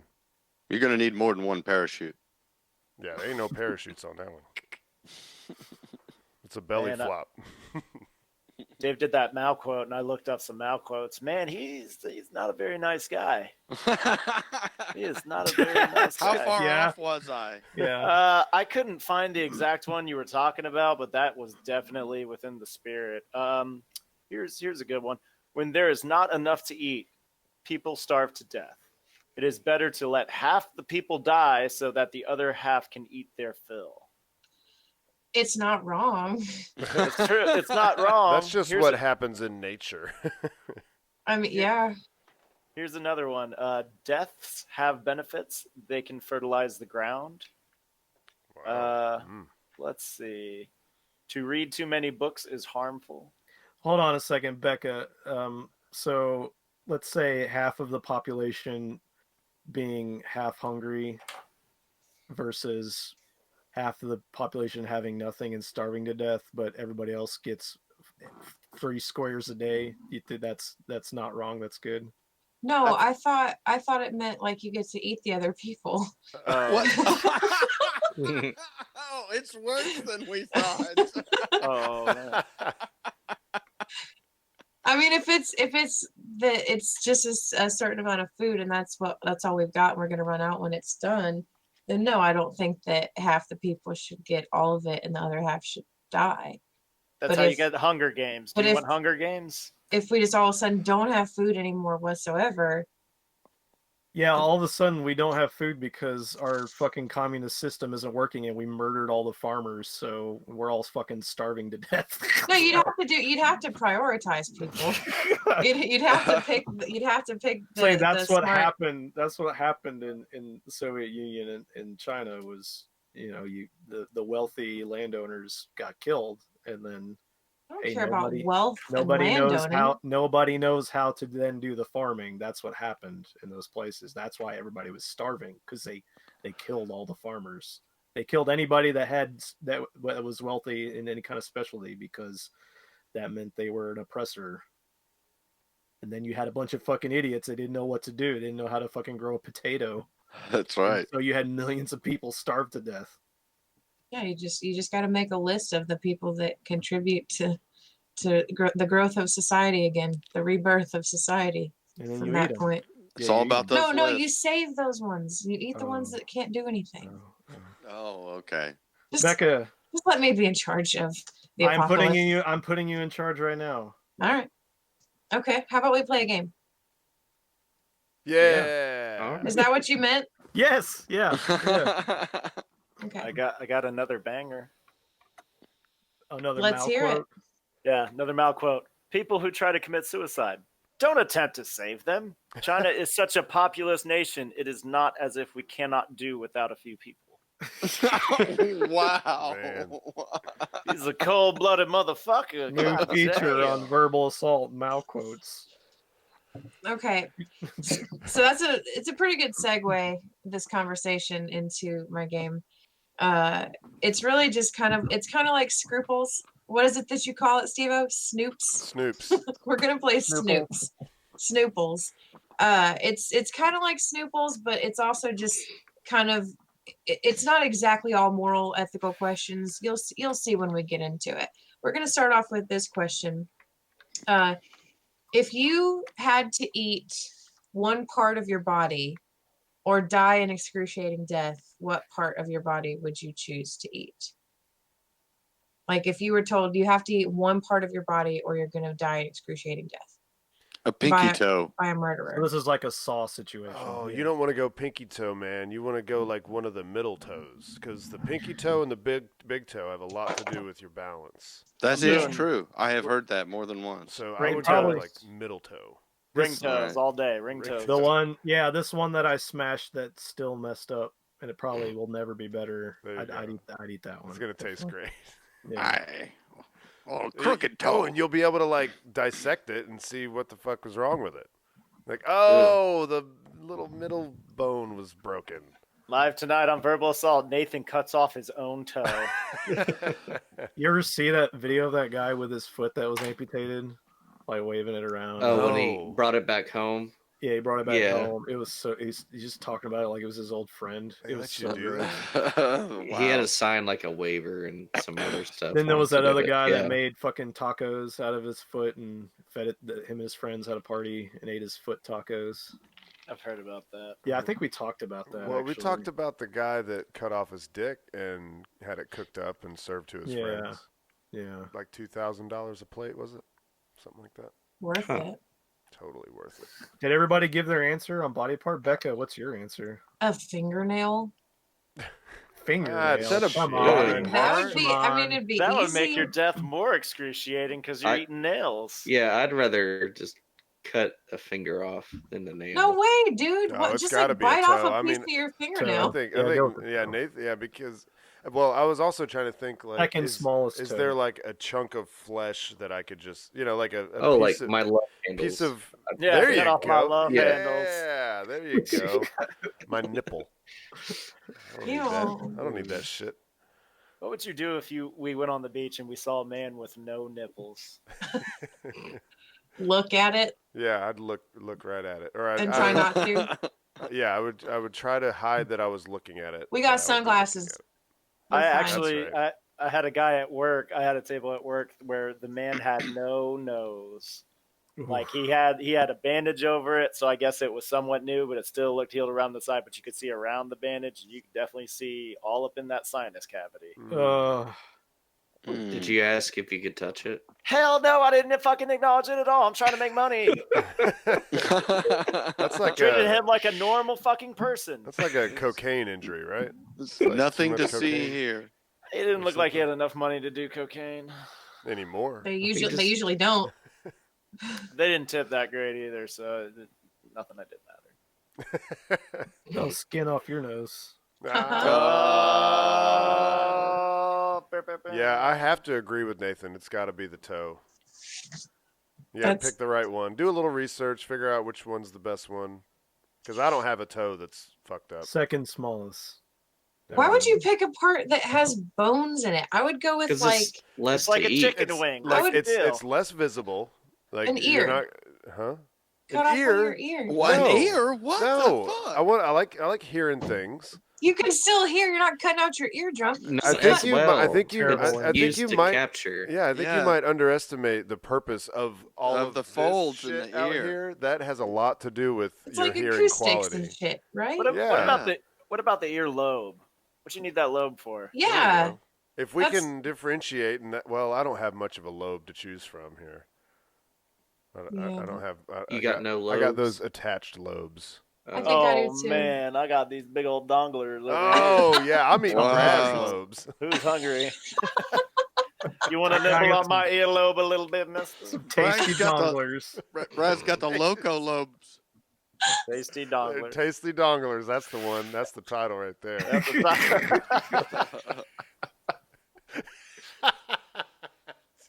You're going to need more than one parachute. Yeah, there ain't no parachutes on that one. It's a belly flop. Dave did that Mal quote, and I looked up some Mal quotes. Man, he's not a very nice guy. He is not a very nice guy. How far off was I? Yeah. I couldn't find the exact one you were talking about, but that was definitely within the spirit. Here's a good one. When there is not enough to eat, people starve to death. It is better to let half the people die so that the other half can eat their fill. It's not wrong. It's true. It's not wrong. That's just what happens in nature. I mean, yeah. Here's another one. Deaths have benefits. They can fertilize the ground. Wow. Let's see. To read too many books is harmful. Hold on a second, Bekah. So let's say half of the population being half hungry versus half of the population having nothing and starving to death, but everybody else gets 3 squares a day. You think that's not wrong? That's good. No, I thought it meant like you get to eat the other people. What? Oh, it's worse than we thought. Oh man. I mean, if it's just a certain amount of food and that's all we've got, and we're gonna run out when it's done, then no, I don't think that half the people should get all of it and the other half should die. That's how you get the Hunger Games. Do you want Hunger Games? If we just all of a sudden don't have food anymore whatsoever. Yeah, all of a sudden we don't have food because our fucking communist system isn't working and we murdered all the farmers, so we're all fucking starving to death. No, you'd have to prioritize people. You'd have to pick that's the what smart... happened. That's what happened in the Soviet Union and China was, the wealthy landowners got killed, and then I don't care about wealth. Nobody knows how to then do the farming. That's what happened in those places. That's why everybody was starving, because they killed all the farmers. They killed anybody that was wealthy in any kind of specialty, because that meant they were an oppressor. And then you had a bunch of fucking idiots that didn't know what to do. They didn't know how to fucking grow a potato. That's right. And so you had millions of people starved to death. Yeah, you just got to make a list of the people that contribute to the growth of society again, the rebirth of society. From that point, it's all about those. No, you save those ones. You eat the ones that can't do anything. Oh, okay. Bekah, just let me be in charge of the apocalypse. I'm putting you in charge right now. All right. Okay. How about we play a game? Yeah. Is that what you meant? Yes. Yeah. Okay. I got another banger. Another Let's hear quote. Yeah, another Mal quote. People who try to commit suicide, don't attempt to save them. China is such a populous nation, it is not as if we cannot do without a few people. Wow. Man. He's a cold-blooded motherfucker. New God feature damn. on verbal assault, Mal quotes. Okay. So it's a pretty good segue, this conversation, into my game. It's really just kind of like Scrupples. What is it that you call it, Steve-O? Snoops? Snoops. We're gonna play Snoops. Snooples. It's kind of like Snooples, but it's also just kind of, it's not exactly all moral, ethical questions. You'll see when we get into it. We're gonna start off with this question. If you had to eat one part of your body or die an excruciating death, what part of your body would you choose to eat? Like if you were told you have to eat one part of your body or you're going to die an excruciating death. A pinky toe. By a murderer. So this is like a Saw situation. Oh, you don't want to go pinky toe, man. You want to go like one of the middle toes, because the pinky toe and the big toe have a lot to do with your balance. That is true. I have heard that more than once. So Ring I would toes. go like middle toe. Ring toes all day. Ring toes. The one, this one that I smashed that's still messed up, and it probably will never be better. I'd eat that one. It's gonna taste great. Yeah. Crooked toe. and you'll be able to like dissect it and see what the fuck was wrong with it. Like, the little middle bone was broken. Live tonight on Verbal Assault, Nathan cuts off his own toe. You ever see that video of that guy with his foot that was amputated, like waving it around? Oh, when he brought it back home. Yeah, he brought it back home. It was so he's just talking about it like it was his old friend. It was so great. Wow. He had to sign like a waiver and some other stuff. Then there was that other guy that made fucking tacos out of his foot and fed it. Him and his friends had a party and ate his foot tacos. I've heard about that. Yeah, I think we talked about that. Well, we talked about the guy that cut off his dick and had it cooked up and served to his friends. Yeah. Like $2,000 a plate, was it? Something like that. Worth it. Totally worth it. Did everybody give their answer on body part? Bekah, what's your answer? A fingernail. Fingernail. Come on. That would be. I mean, it'd be. That easy. would make your death more excruciating because you're eating nails. Yeah, I'd rather just cut a finger off than the nail. No way, dude. No, What? it's Just gotta like be a bite off toe. a piece of your fingernail. I think Nathan. Yeah, because. Well, I was also trying to think like, is there like a chunk of flesh that I could just, like a piece like my love handles. Piece of there you go. My love handles. Yeah, there you go. My nipple. I Ew. don't need that shit. What would you do if we went on the beach and we saw a man with no nipples? Look at it. Yeah, I'd look right at it, and try not to. Yeah, I would try to hide that I was looking at it. We got sunglasses. I actually, I had a guy at work. I had a table at work where the man had no nose. Like he had a bandage over it, so I guess it was somewhat new, but it still looked healed around the side. But you could see around the bandage, and you could definitely see all up in that sinus cavity. Did you ask if you could touch it? Hell no, I didn't fucking acknowledge it at all. I'm trying to make money. That's like treated him like a normal fucking person. That's like a cocaine injury, right? Like nothing to see here. He didn't look like he had enough money to do cocaine anymore. They usually don't. They didn't tip that great either, so nothing I did mattered. No skin off your nose. Yeah, I have to agree with Nathan. It's got to be the toe. Yeah, pick the right one. Do a little research. Figure out which one's the best one. Because I don't have a toe that's fucked up. Second smallest. Why would you pick a part that has bones in it? I would go with like less like to a eat. chicken wing. Like it's less visible. Like an ear. Huh? Cut off your ear. What? No. An ear? What the fuck? I like hearing things. You can still hear. You're not cutting out your eardrum. I think you might capture. Yeah, I think you might underestimate the purpose of all of the folds in the out ear. Here. That has a lot to do with it's your like hearing acoustics quality. And shit, right? What about the ear lobe? What you need that lobe for? Yeah. If we can differentiate, and well, I don't have much of a lobe to choose from here. I don't have. You got no lobes? I got those attached lobes. I think I do too. Man, I got these big old donglers. Oh yeah, I'm eating Brad's lobes. Who's hungry? You want to nibble on my earlobe a little bit, mister? Tasty donglers. Brad's got the loco lobes. Tasty donglers. Tasty donglers. That's the one. That's the title right there. That's the title.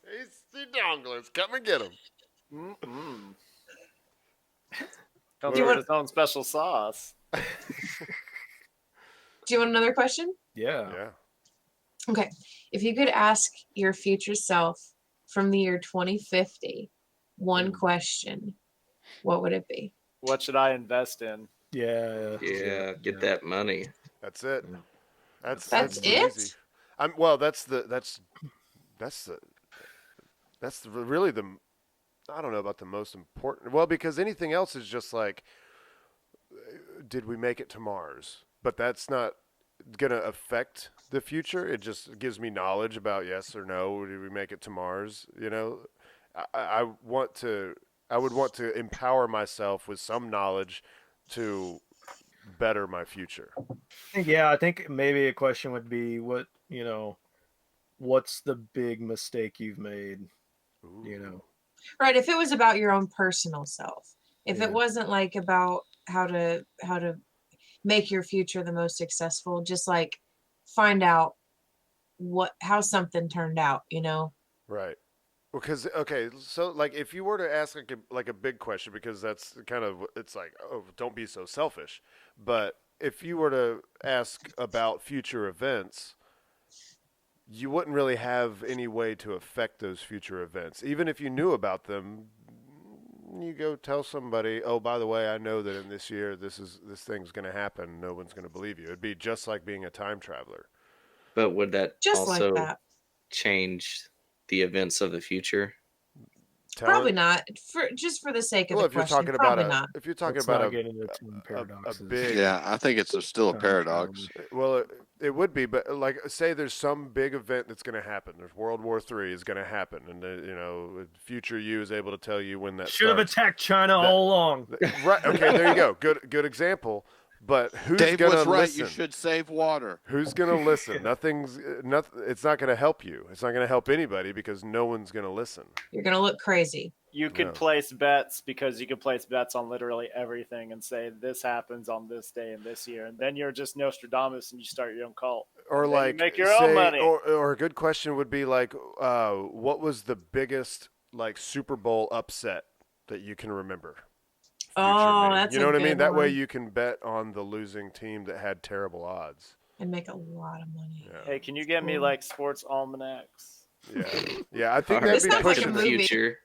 Tasty donglers. Come and get them. Mm-mm. Comes with its own special sauce. Do you want another question? Yeah. Okay. If you could ask your future self from the year 2050 one question, what would it be? What should I invest in? Yeah. Get that money. That's it. That's it. Easy. Well, that's really the. I don't know about the most important. Well, because anything else is just like, did we make it to Mars? But that's not gonna affect the future. It just gives me knowledge about yes or no. Did we make it to Mars? You know, I would want to empower myself with some knowledge to better my future. Yeah, I think maybe a question would be what's the big mistake you've made? Ooh. You know. Right, if it was about your own personal self. If it wasn't like about how to make your future the most successful, just like find out how something turned out, you know? Right. Because so like if you were to ask like a big question, because that's kind of, it's like, oh, don't be so selfish. But if you were to ask about future events, you wouldn't really have any way to affect those future events. Even if you knew about them, you go tell somebody, oh, by the way, I know that in this year this thing's going to happen. No one's going to believe you. It'd be just like being a time traveler. But would that just also like that change the events of the future? Probably not. Just for the sake of the question, probably not. If you're talking about a big, I think it's still a paradox. Well, it would be, but like, say there's some big event that's going to happen. There's World War III is going to happen, and future you is able to tell you when that should have attacked China all along. Right? Okay, there you go. Good example. But who's Dave gonna was right. listen? You should save water. Who's gonna listen? It's not gonna help you. It's not gonna help anybody because no one's gonna listen. You're gonna look crazy. You could place bets because you could place bets on literally everything and say this happens on this day and this year, and then you're just Nostradamus and you start your own cult. Or like you make your own money. Or a good question would be like, what was the biggest like Super Bowl upset that you can remember? That's you know what I mean. One. That way you can bet on the losing team that had terrible odds and make a lot of money. Yeah. Hey, can you get me like sports almanacs? Yeah. I think that'd be pushing the future.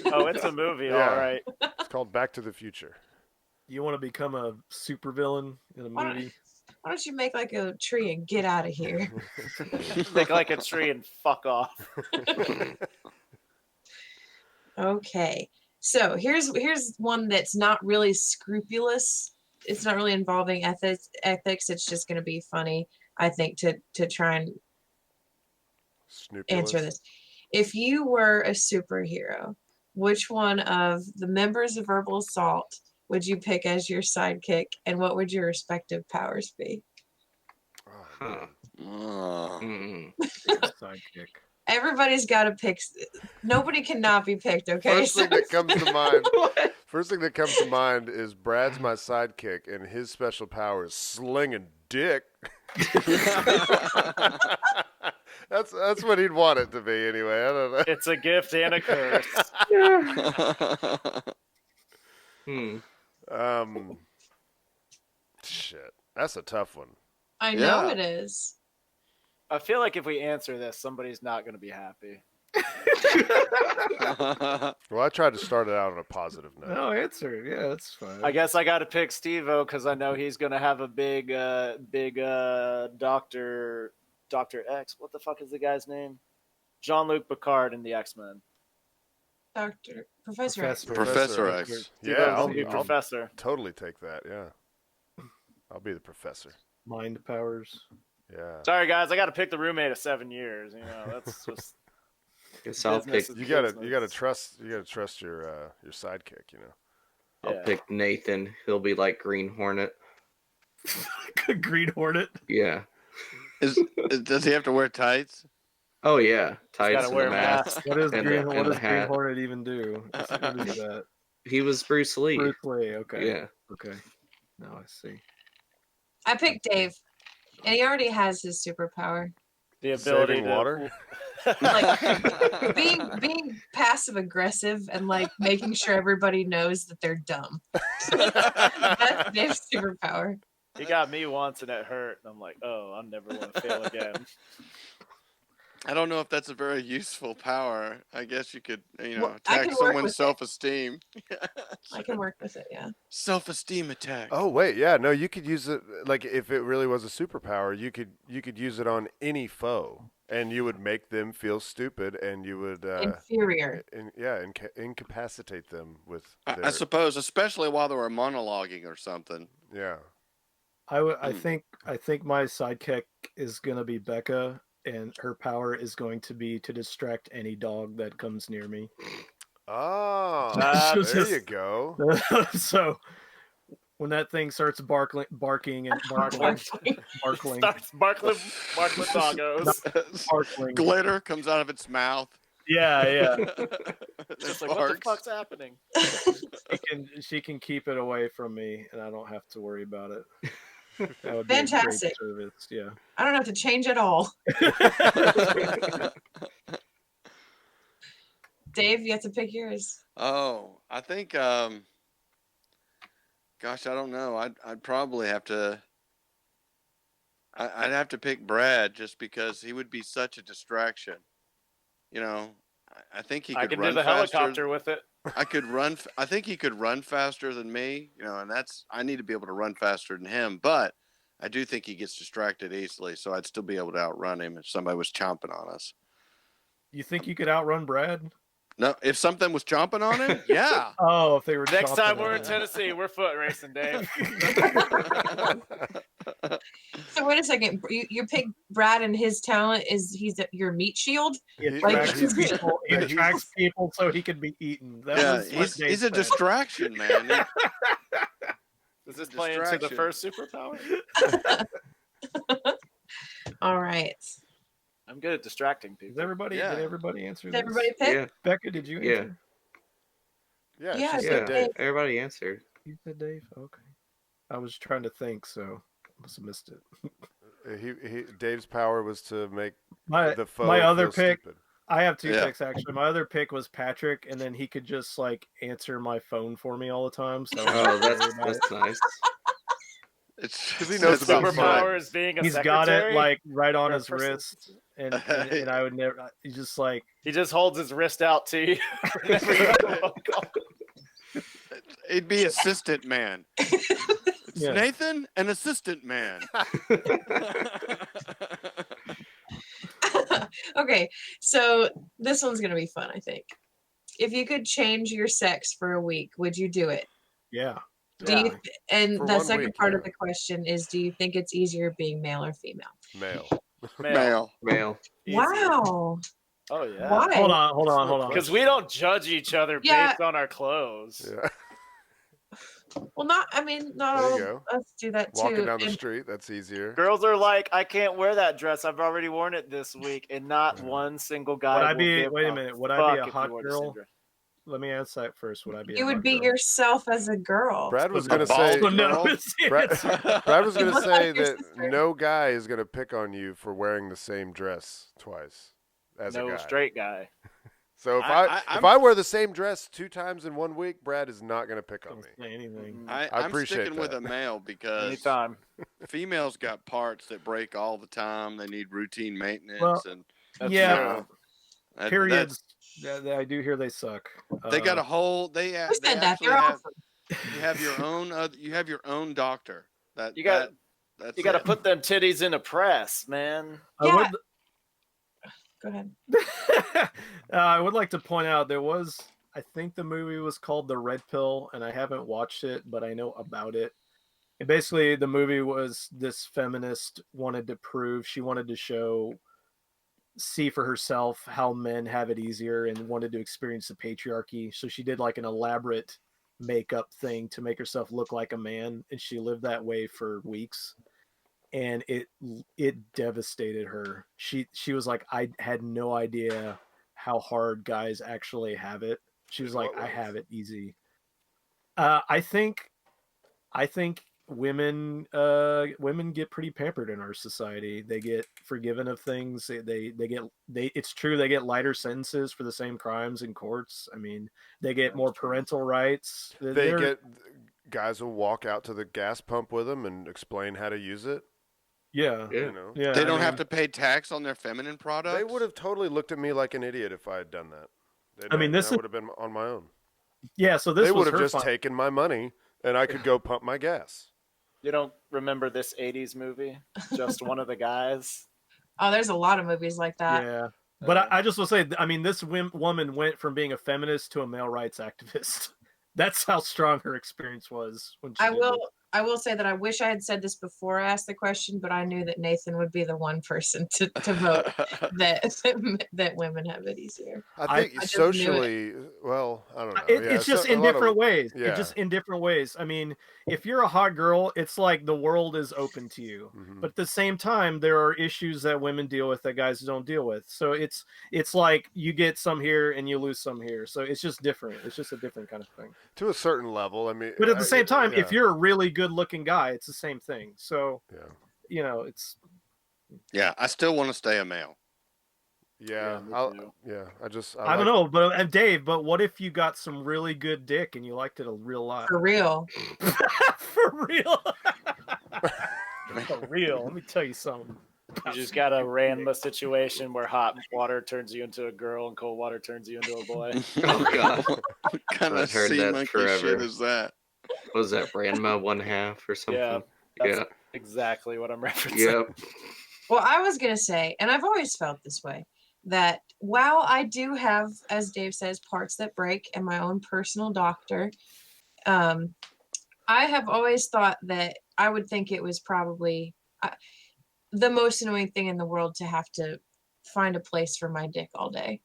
Oh, it's a movie. All right. It's called Back to the Future. You want to become a supervillain in a movie? Why don't you make like a tree and get out of here? Make like a tree and fuck off. Okay. So here's one that's not really scrupulous. It's not really involving ethics. It's just going to be funny, I think, to try and answer this. If you were a superhero, which one of the members of Verbal Assault would you pick as your sidekick, and what would your respective powers be? Sidekick. Everybody's got to pick. Nobody cannot be picked, okay? First thing that comes to mind is Brad's my sidekick, and his special power is slinging dick. That's what he'd want it to be anyway. I don't know. It's a gift and a curse. Shit. That's a tough one. I know it is. I feel like if we answer this, somebody's not going to be happy. Well, I tried to start it out on a positive note. No, answer. Yeah, that's fine. I guess I got to pick Steve-O because I know he's going to have a big Dr. X. What the fuck is the guy's name? Jean-Luc Picard in the X-Men. Professor X. Professor X. Yeah, I'll Professor. Totally take that. Yeah, I'll be the professor. Mind powers. Yeah. Sorry guys, I got to pick the roommate of 7 years. You know, that's just. I'll pick. You gotta trust your sidekick. You know. I'll pick Nathan. He'll be like Green Hornet. Green Hornet. Yeah. Does he have to wear tights? Oh yeah, tights and wear a mask. What does Green hat. Hornet even do? What is that? He was Bruce Lee. Bruce Lee. Okay. Yeah. Okay. Now I see. I picked Dave, and he already has his superpower. The ability Saving water. Like being passive aggressive and like making sure everybody knows that they're dumb. That's Dave's superpower. He got me once and it hurt, and I'm like, oh, I never want to fail again. I don't know if that's a very useful power. I guess you could, Well, attack someone's self-esteem. I can work with it, yeah. Self-esteem attack. Oh wait, yeah, no, you could use it like if it really was a superpower, you could use it on any foe, and you would make them feel stupid, and you would inferior. Incapacitate them with. I suppose, especially while they were monologuing or something. Yeah. I think my sidekick is gonna be Bekah, and her power is going to be to distract any dog that comes near me. Oh, there you go. So when that thing starts barking and barking, Starts barking doggos. barking. Glitter comes out of its mouth. Yeah. Just like, what the fuck's happening? She can keep it away from me, and I don't have to worry about it. That would Fantastic. Be a great service. Yeah. I don't have to change at all. Dave, you have to pick yours. Oh, I think. Gosh, I don't know. I'd probably have to. I'd have to pick Brad just because he would be such a distraction. I think he could. I could run do the faster. helicopter with it. I could run. I think he could run faster than me. And I need to be able to run faster than him. But I do think he gets distracted easily, so I'd still be able to outrun him if somebody was chomping on us. You think you could outrun Brad? No, if something was chomping on him, yeah. Oh, if they were. Next time we're in Tennessee, we're foot racing, Dave. So wait a second. You pick Brad, and his talent is he's your meat shield. He attracts people so he can be eaten. He's a distraction, man. Does this play into the first superpower? All right. I'm good at distracting people. Did everybody answer? Did everybody pick? Yeah. Bekah, did you answer? Yeah. She said Dave. Everybody answered. You said Dave. Okay. I was trying to think, so I must have missed it. Dave's power was to make the foe my other feel pick. stupid. I have two picks actually. My other pick was Patrick, and then he could just like answer my phone for me all the time. So that's nice. It's because he knows about superpower is being a He's secretary? got it like right on his wrist, and I would never. He's just like he just holds his wrist out to you. He'd be assistant man. It's Nathan, an assistant man. Okay, so this one's gonna be fun, I think. If you could change your sex for a week, would you do it? Yeah. And For the 1 second week, part of the question is, do you think it's easier being male or female? Male. Wow. Oh yeah. Why? Hold on. Because we don't judge each other based on our clothes. Yeah. Well, not all of us do that too. Walking down the street, that's easier. Girls are like, I can't wear that dress. I've already worn it this week, and not one single guy. Wait a minute. Would I be a hot girl? Let me answer that first. Would I be? You would be yourself as a girl. Brad was going to say. Brad was going to say that no guy is going to pick on you for wearing the same dress twice as a guy. No straight guy. So if I wear the same dress 2 times in 1 week, Brad is not going to pick on me. Anything. I'm appreciate sticking with a male because anytime females got parts that break all the time. They need routine maintenance, periods. I do hear they suck. They got a whole. They actually have. You have your own. You have your own doctor. You got to put them titties in a press, man. Yeah. Go ahead. I would like to point out I think the movie was called The Red Pill, and I haven't watched it, but I know about it. And basically, the movie was this feminist wanted to see for herself how men have it easier and wanted to experience the patriarchy. So she did like an elaborate makeup thing to make herself look like a man, and she lived that way for weeks. And it devastated her. She was like, I had no idea how hard guys actually have it. She was like, I have it easy. I think women get pretty pampered in our society. They get forgiven of things. It's true, they get lighter sentences for the same crimes in courts. I mean, they get more parental rights. Guys will walk out to the gas pump with them and explain how to use it. Yeah. You know. Yeah. They don't have to pay tax on their feminine products. They would have totally looked at me like an idiot if I had done that. That would have been on my own. Yeah, so they would have just taken my money and I could go pump my gas. You don't remember this 80s movie? Just One of the Guys? Oh, there's a lot of movies like that. Yeah. But I just will say, I mean, this woman went from being a feminist to a male rights activist. That's how strong her experience was. When I will say that I wish I had said this before I asked the question, but I knew that Nathan would be the one person to vote that women have it easier. I think socially, well, I don't know. It's just in different ways. Yeah. It's just in different ways. I mean, if you're a hot girl, it's like the world is open to you. Mm-hmm. But at the same time, there are issues that women deal with that guys don't deal with. So it's like you get some here and you lose some here. So it's just different. It's just a different kind of thing. To a certain level, I mean. But at the same time, if you're a really good-looking guy, it's the same thing. So, you know, it's. Yeah, I still want to stay a male. Yeah, I don't know, but Dave, but what if you got some really good dick and you liked it a real lot? For real. For real. For real. Let me tell you something. You just got a random situation where hot water turns you into a girl and cold water turns you into a boy. Oh God! What kind of sea monkey shit is that? What was that, Ranma 1/2 or something? Yeah, that's exactly what I'm referencing. Yep. Well, I was gonna say, and I've always felt this way, that while I do have, as Dave says, parts that break and my own personal doctor, I have always thought that I would think it was probably the most annoying thing in the world to have to find a place for my dick all day.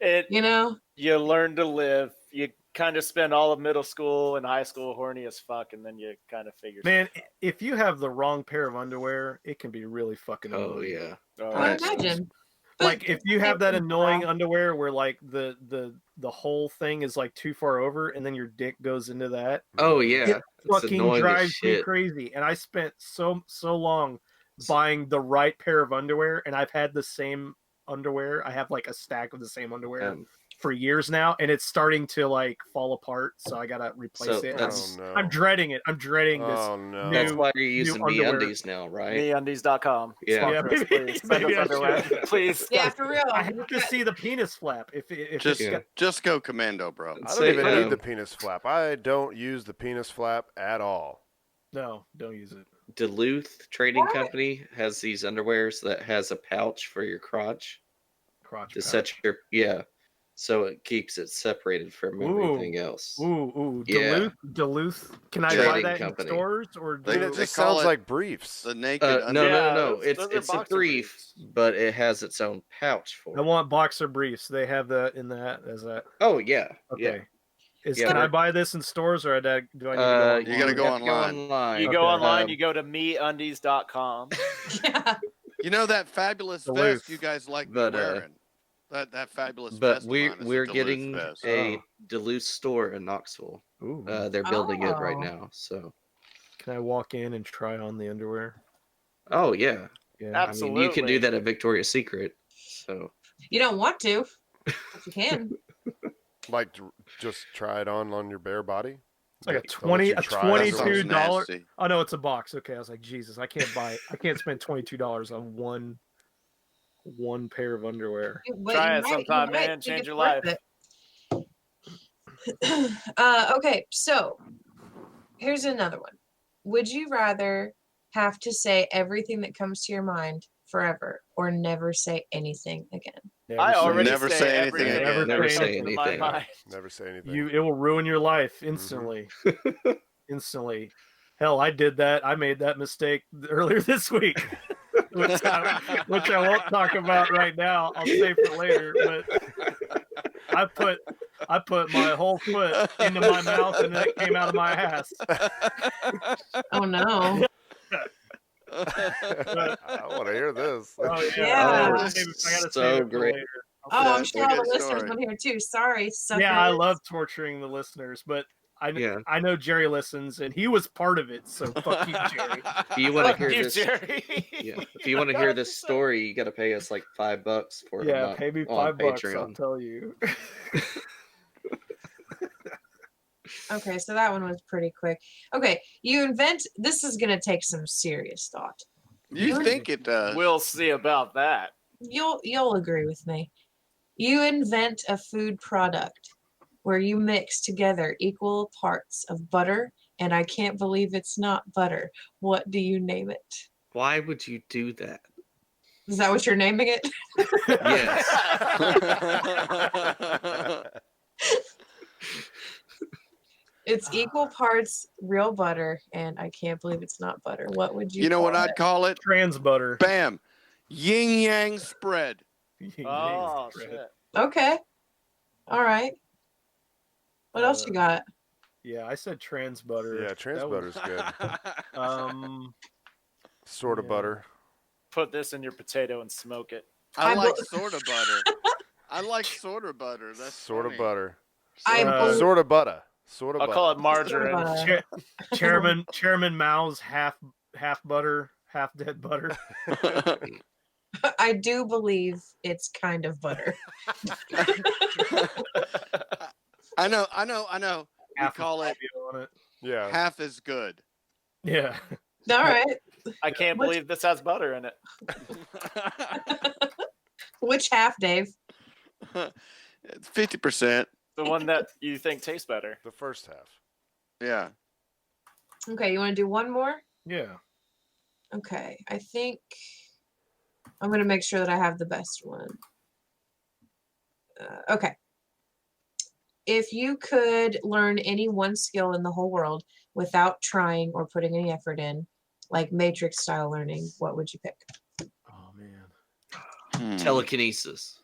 You know? You learn to live. You kind of spend all of middle school and high school horny as fuck, and then you kind of figure. Man, if you have the wrong pair of underwear, it can be really fucking annoying. Yeah. I imagine. Like if you have that annoying underwear where like the whole thing is like too far over and then your dick goes into that. Oh yeah. It fucking drives me crazy. And I spent so long buying the right pair of underwear, and I've had the same underwear. I have like a stack of the same underwear for years now, and it's starting to like fall apart, so I gotta replace it. I'm dreading it. I'm dreading this. Oh no. That's why you're using MeUndies now, right? MeUndies.com. Yeah. Please. Please. Yeah, for real. I have to see the penis flap. If just go commando, bro. I don't even need the penis flap. I don't use the penis flap at all. No, don't use it. Duluth Trading Company has these underwears that has a pouch for your crotch. To set your so it keeps it separated from everything else. Duluth. Can I buy that in stores or? It just sounds like briefs. The naked. No. It's a brief, but it has its own pouch for it. I want boxer briefs. They have that in that as that. Oh yeah. Okay. Can I buy this in stores or do I need to go online? You gotta go online. You go online. You go to MeUndies.com. Yeah. You know that fabulous vest you guys like wearing. That fabulous vest. But we're getting a Duluth store in Knoxville. Ooh. They're building it right now. So can I walk in and try on the underwear? Oh yeah. Absolutely. I mean, you can do that at Victoria's Secret. So you don't want to, but you can. Like just try it on your bare body. It's like a $22. Oh no, it's a box. Okay, I was like, Jesus, I can't buy it. I can't spend $22 on one pair of underwear. Try it sometime, man. Change your life. Okay, so here's another one. Would you rather have to say everything that comes to your mind forever or never say anything again? Never say anything again. Never say anything. Never say anything. It will ruin your life instantly. Instantly. Hell, I did that. I made that mistake earlier this week, which I won't talk about right now. I'll save for later. But I put my whole foot into my mouth and it came out of my ass. Oh no. I want to hear this. Oh Yeah. I gotta So save it for great. later. Oh, I'm That's a sure all the good listeners story. want to hear too. Sorry, suckers. Yeah, I love torturing the listeners, but I know Jerry listens and he was part of it, so fuck you, Jerry. If you want to hear you, this, Jerry. if you want to hear this story, you got to pay us like $5 for it. Yeah, pay me $5. I'll Patreon. tell you. Okay, so that one was pretty quick. Okay, you invent. This is gonna take some serious thought. You think it does? We'll see about that. You'll agree with me. You invent a food product where you mix together equal parts of butter, and I can't believe it's not butter. What do you name it? Why would you do that? Is that what you're naming it? Yes. It's equal parts real butter, and I can't believe it's not butter. What would you? You know what call I'd it? call it? Trans butter. Bam. Yin yang spread. Oh shit. Okay. All right. What else you got? Yeah, I said trans butter. Yeah, trans That butter's good. Sort of Yeah. butter. Put this in your potato and smoke it. I I like bel- sort of butter. I like sort of butter. That's Sort of funny. butter. I bel- Sort of butter. Sort of I'll butter. call it margarine. Butter. Chairman Mao's half butter, half dead butter. I do believe it's kind of butter. I know. We Half call it on it. Yeah. half as good. Yeah. All right. I can't Which- believe this has butter in it. Which half, Dave? 50%. The one that you think tastes better. The first half. Yeah. Okay, you want to do one more? Yeah. Okay, I think I'm going to make sure that I have the best one. Okay. If you could learn any one skill in the whole world without trying or putting any effort in, like Matrix style learning, what would you pick? Oh man. Telekinesis.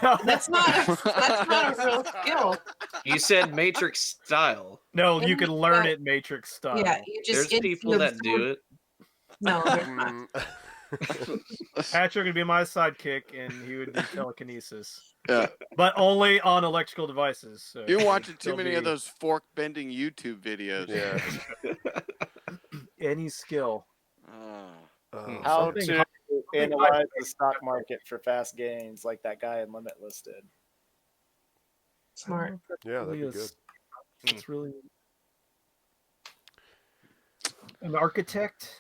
That's not a real skill. You said Matrix style. No, you can learn it Matrix style. Yeah, you just There's people that do it. No, there's not. Patrick would be my sidekick, and he would do telekinesis. Yeah. But only on electrical devices. So You're it watching would too still many be of those fork bending YouTube videos. Yeah. Any skill. How Something to analyze the stock market for fast gains, like that guy in Limit listed. Smart. Yeah, that'd be good. It's really an architect.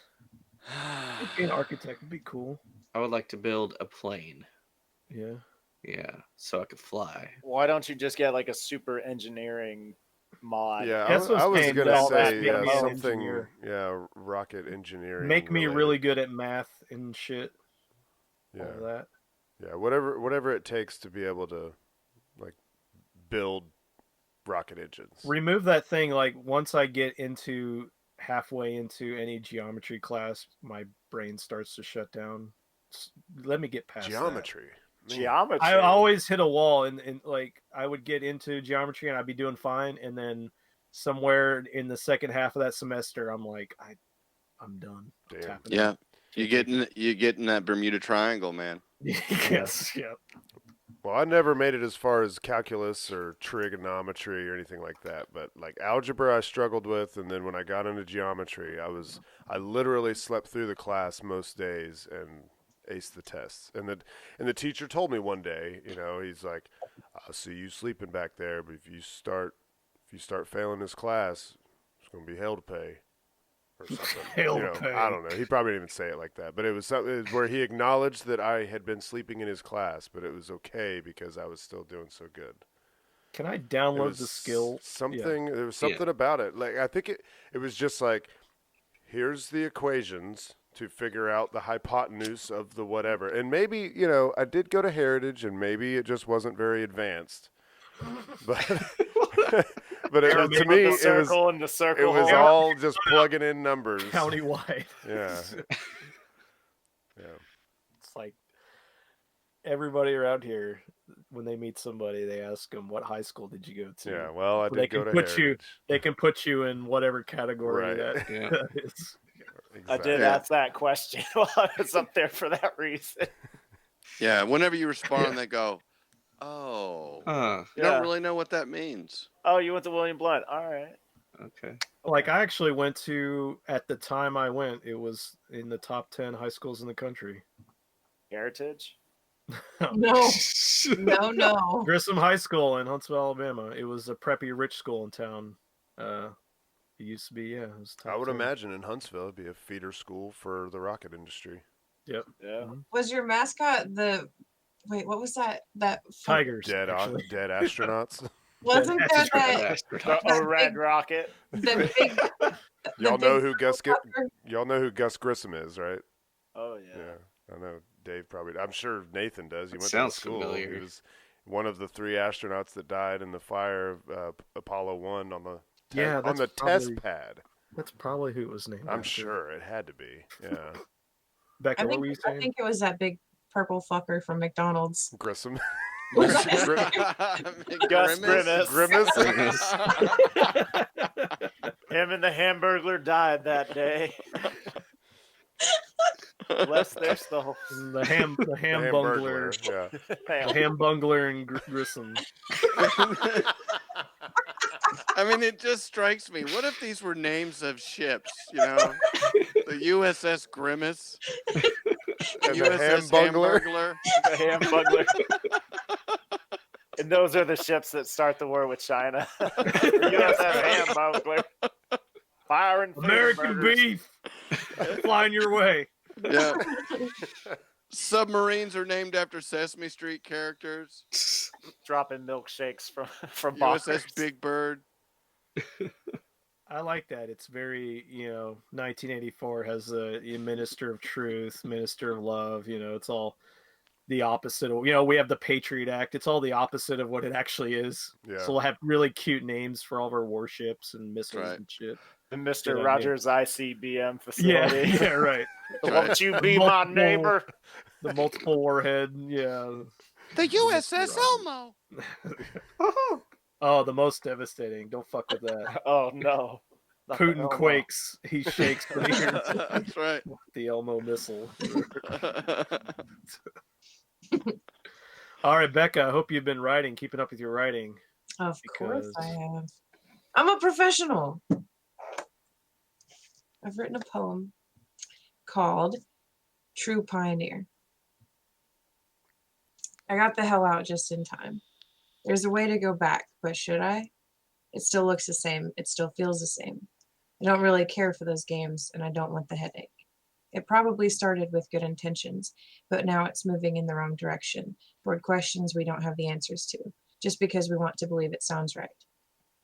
Be an architect would be cool. I would like to build a plane. Yeah. Yeah, so I could fly. Why don't you just get like a super engineering mod? Yeah, That's what's I was paying gonna all that say to be an something. engineer. Yeah, rocket engineering. Make me related. really good at math and shit. Yeah, All that. yeah. Whatever it takes to be able to, like, build rocket engines. Remove that thing. Like once I get halfway into any geometry class, my brain starts to shut down. Let me get past Geometry. Man. Geometry. I always hit a wall, and like I would get into geometry and I'd be doing fine, and then somewhere in the second half of that semester, I'm like, I'm done. Damn. Tapping Yeah. out. You getting that Bermuda Triangle, man. Yes. Yeah. Well, I never made it as far as calculus or trigonometry or anything like that, but like algebra I struggled with, and then when I got into geometry, I literally slept through the class most days and aced the tests. And the teacher told me one day, he's like, "I see you sleeping back there, but if you start failing this class, it's going to be hell to pay." Or something. Hell to pay. I don't know. He probably didn't even say it like that, but it was something where he acknowledged that I had been sleeping in his class, but it was okay because I was still doing so good. Can I It download was the skill? something. There was something about it. Like I think it was just like, here's the equations to figure out the hypotenuse of the whatever. And maybe I did go to Heritage, and maybe it just wasn't very advanced. But But to me, it was all just plugging in numbers. Countywide. Yeah. It's like everybody around here, when they meet somebody, they ask them, "What high school did you go to?" Yeah, well, I did go to Heritage. They can put you in whatever category Right. that is. Exactly. I did ask that question while I was up there for that reason. Yeah, whenever you respond, they go, "Oh, you don't really know what that means." Oh, you went to William Blount. All right. Okay. Like I actually went to, at the time I went, it was in the top 10 high schools in the country. Heritage? No. No. Grissom High School in Huntsville, Alabama. It was a preppy rich school in town. It used to be, it was top I would 10. imagine in Huntsville it'd be a feeder school for the rocket industry. Yep. Yeah. Was your mascot what was that? Tigers. Dead astronauts. Wasn't there that the red rocket? The big. Y'all know who Gus Grissom is, right? Oh yeah. Yeah, I know Dave probably. I'm sure Nathan does. He went sounds to school. familiar. He was one of the 3 astronauts that died in the fire of Apollo 1 on the test pad. That's probably who it was named. I'm sure it had to be. Yeah. Becca, what were you saying? I think it was that big purple fucker from McDonald's. Grissom. Gus Grimace. Him and the Hamburglar died that day. Bless their souls. The ham bungler. Yeah. The ham bungler and Grissom. I mean, it just strikes me. What if these were names of ships? You know, the USS Grimace, And USS the Hambungler. The Hambungler. And those are the ships that start the war with China. USS Hambungler. Fire and American beef. Flying your way. Yeah. Submarines are named after Sesame Street characters. Dropping milkshakes from boxers. USS Big Bird. I like that. It's very, 1984 has a Minister of Truth, Minister of Love. It's all the opposite of, we have the Patriot Act. It's all the opposite of what it actually is. Yeah. So we'll have really cute names for all of our warships and missiles and shit. And Mr. Rogers ICBM facility. Yeah, right. Won't you be my neighbor? The multiple warhead, yeah. The USS Elmo. Oh, the most devastating. Don't fuck with that. Oh, no. Not Putin quakes. He shakes when he hears That's right. the Elmo missile. All right, Bekah, I hope you've been writing, keeping up with your writing. Of course I have. I'm a professional. I've written a poem called True Pioneer. I got the hell out just in time. There's a way to go back, but should I? It still looks the same. It still feels the same. I don't really care for those games, and I don't want the headache. It probably started with good intentions, but now it's moving in the wrong direction, toward questions we don't have the answers to, just because we want to believe it sounds right.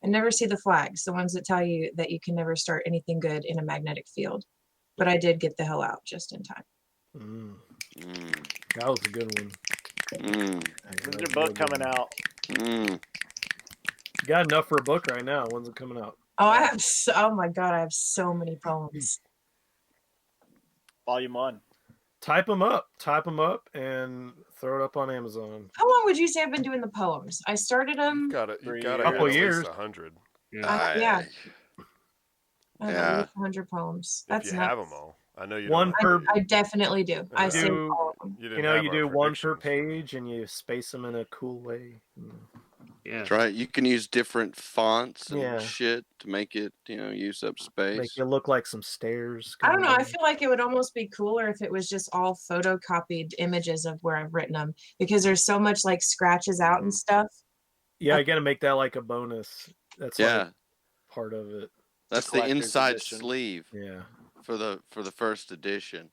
I never see the flags, the ones that tell you that you can never start anything good in a magnetic field. But I did get the hell out just in time. That was a good one. When's your book coming out? You got enough for a book right now. When's it coming out? Oh, oh my God, I have so many poems. Volume 1. Type them up, and throw it up on Amazon. How long would you say I've been doing the poems? I started them. You got a couple years. 100. Yeah. I have Yeah. 100 poems. If That's you nuts. have them all. I know you One don't. per. I definitely do. I say all of them. You do one per page, and you space them in a cool way. Yeah. That's right. You can use different fonts and shit to make it, use up space. Make it look like some stairs. I don't know. I feel like it would almost be cooler if it was just all photocopied images of where I've written them, because there's so much like scratches out and stuff. Yeah, I got to make that like a bonus. That's like part of it. That's the inside sleeve. Yeah. For the first edition.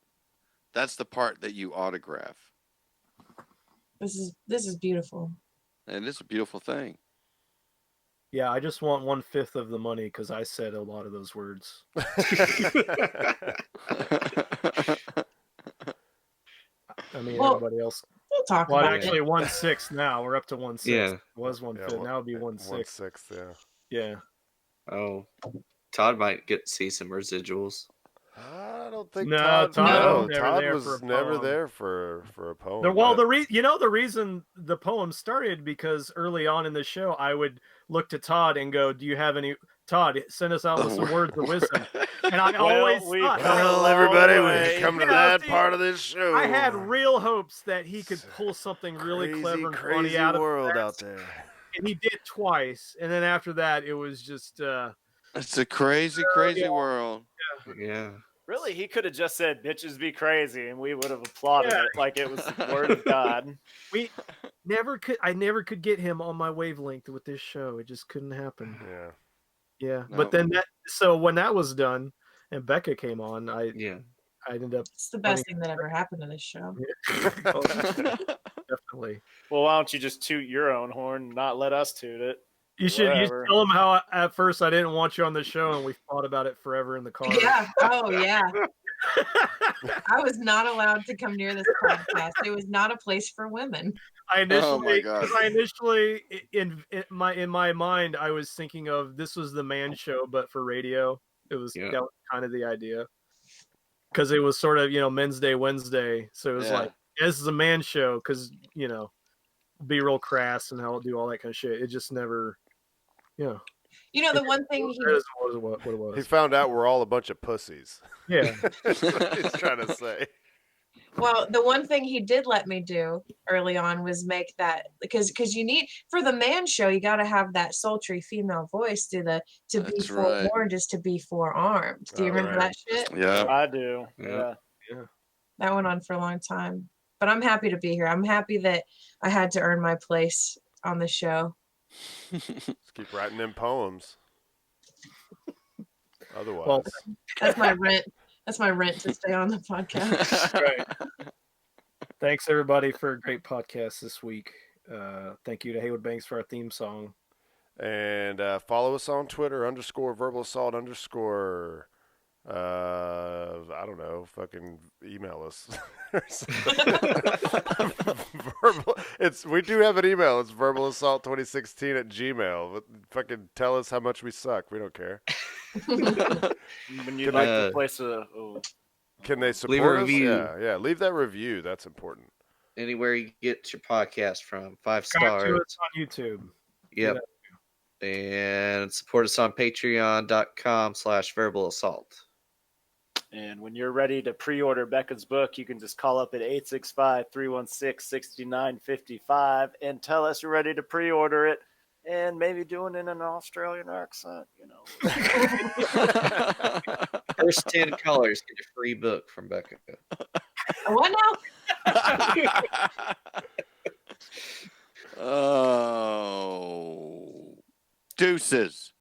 That's the part that you autograph. This is beautiful. And it's a beautiful thing. Yeah, I just want 1/5 of the money because I said a lot of those words. I mean, everybody else. We'll talk about actually, 1/6 now. We're up to 1/6. Yeah. It was 1/5. Now it'd be 1/6. 1/6, yeah. Yeah. Oh, Todd might get to see some residuals. I don't think No, Todd. Todd Todd was was never never there for a poem. Well, the reason the poem started because early on in the show, I would look to Todd and go, "Do you have any? Todd, send us out with some words of wisdom." And I always thought, well, everybody, we come to that part of this show. I had real hopes that he could pull something really clever and funny out of world out there. And he did twice, and then after that, it was just. It's a crazy, crazy world. Yeah. Really, he could have just said "bitches be crazy" and we would have applauded it like it was the word of God. I never could get him on my wavelength with this show. It just couldn't happen. Yeah. No. But then so when that was done and Bekah came on, I ended up. It's the best thing that ever happened to this show. Definitely. Well, why don't you just toot your own horn and not let us toot it? You should tell him how at first I didn't want you on the show and we fought about it forever in the car. Yeah. Oh, yeah. I was not allowed to come near this podcast. It was not a place for women. I initially in my mind I was thinking of this was the man show but for radio. That was kind of the idea. Because it was sort of, Men's Day Wednesday. So it was like, this is a man show because, be real crass and do all that kind of shit. It just never, the one thing what it was. He found out we're all a bunch of pussies. Yeah. That's what he's trying to say. Well, the one thing he did let me do early on was make that because you need for the man show you got to have that sultry female voice to be forewarned is to be forearmed. Do you remember that shit? Yeah, I do. Yeah. That went on for a long time, but I'm happy to be here. I'm happy that I had to earn my place on the show. Let's keep writing them poems. Otherwise, well, that's my rent. That's my rent to stay on the podcast. Right. Thanks everybody for a great podcast this week. Thank you to Haywood Banks for our theme song. And follow us on Twitter _verbal_assault_ I don't know, fucking email us. We do have an email. It's verbalassault2016@gmail. Fucking tell us how much we suck. We don't care. When you'd like to place can they support leave a us? review. Yeah. Leave that review. That's important. Anywhere you get your podcast from, 5 stars. To us on YouTube. Yep. And support us on patreon.com/verbalassault. And when you're ready to pre-order Bekah's book, you can just call up at 865-316-6955 and tell us you're ready to pre-order it and maybe do it in an Australian accent, First 10 callers get a free book from Bekah. What now? Oh. Deuces.